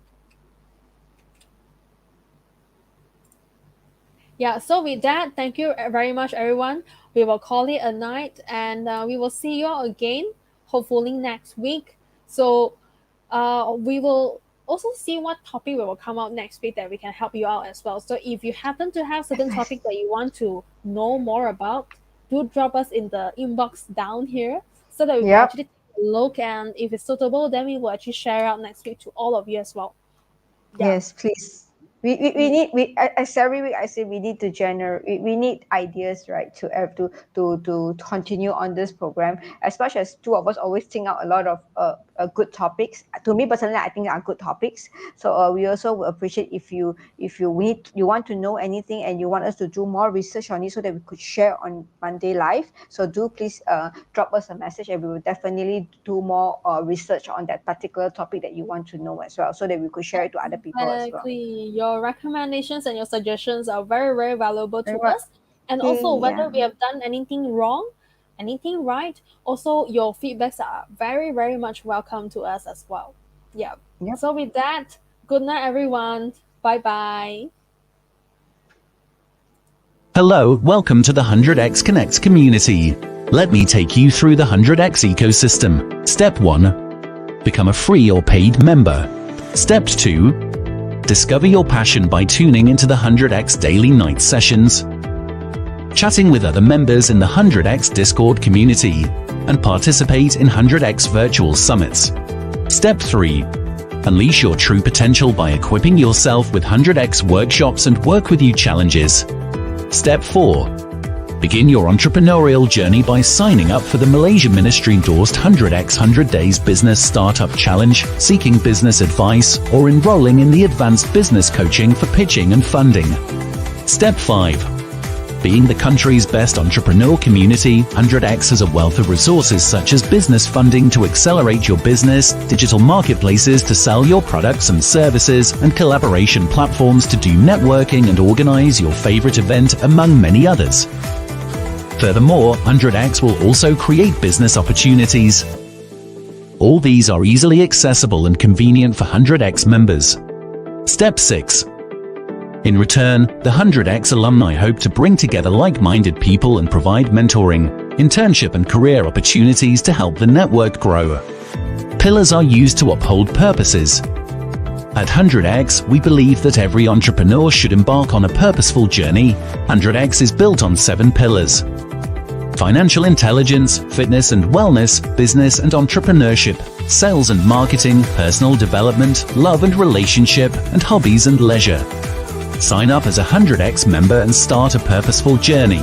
Yeah, so with that, thank you very much, everyone. We will call it a night, and we will see you all again, hopefully next week. So we will also see what topic will come out next week that we can help you out as well. So if you happen to have certain topic that you want to know more about, do drop us in the inbox down here so that we can actually take a look, and if it's suitable, then we will actually share out next week to all of you as well. Yes, please. We need as every week I say we need to generate, we need ideas, right, to continue on this program. As much as two of us always think out a lot of good topics. To me personally, I think are good topics. So we also will appreciate if you want to know anything and you want us to do more research on it so that we could share on Monday live. So do please drop us a message, and we will definitely do more research on that particular topic that you want to know as well, so that we could share it to other people as well. Your recommendations and your suggestions are very, very valuable to us. And also whether we have done anything wrong, anything right, also your feedbacks are very, very much welcome to us as well. So with that, good night everyone. Bye-bye. Hello, welcome to the 100x Connects community. Let me take you through the 100x ecosystem. Step 1. Become a free or paid member. Step 2. Discover your passion by tuning into the 100x daily night sessions, chatting with other members in the 100x Discord community, and participate in 100x virtual summits. Step 3. Unleash your true potential by equipping yourself with 100x workshops and work with you challenges. Step 4. Begin your entrepreneurial journey by signing up for the Malaysia Ministry-endorsed 100x 100 Days Business Startup Challenge, seeking business advice, or enrolling in the Advanced Business Coaching for pitching and funding. Step 5. Being the country's best entrepreneur community, 100x has a wealth of resources such as business funding to accelerate your business, digital marketplaces to sell your products and services, and collaboration platforms to do networking and organize your favorite event, among many others. Furthermore, 100x will also create business opportunities. All these are easily accessible and convenient for 100x members. Step 6. In return, the 100x alumni hope to bring together like-minded people and provide mentoring, internship and career opportunities to help the network grow. Pillars are used to uphold purposes. At 100x, we believe that every entrepreneur should embark on a purposeful journey. 100x is built on 7 pillars: financial intelligence, fitness and wellness, business and entrepreneurship, sales and marketing, personal development, love and relationship, and hobbies and leisure. Sign up as a 100x member and start a purposeful journey.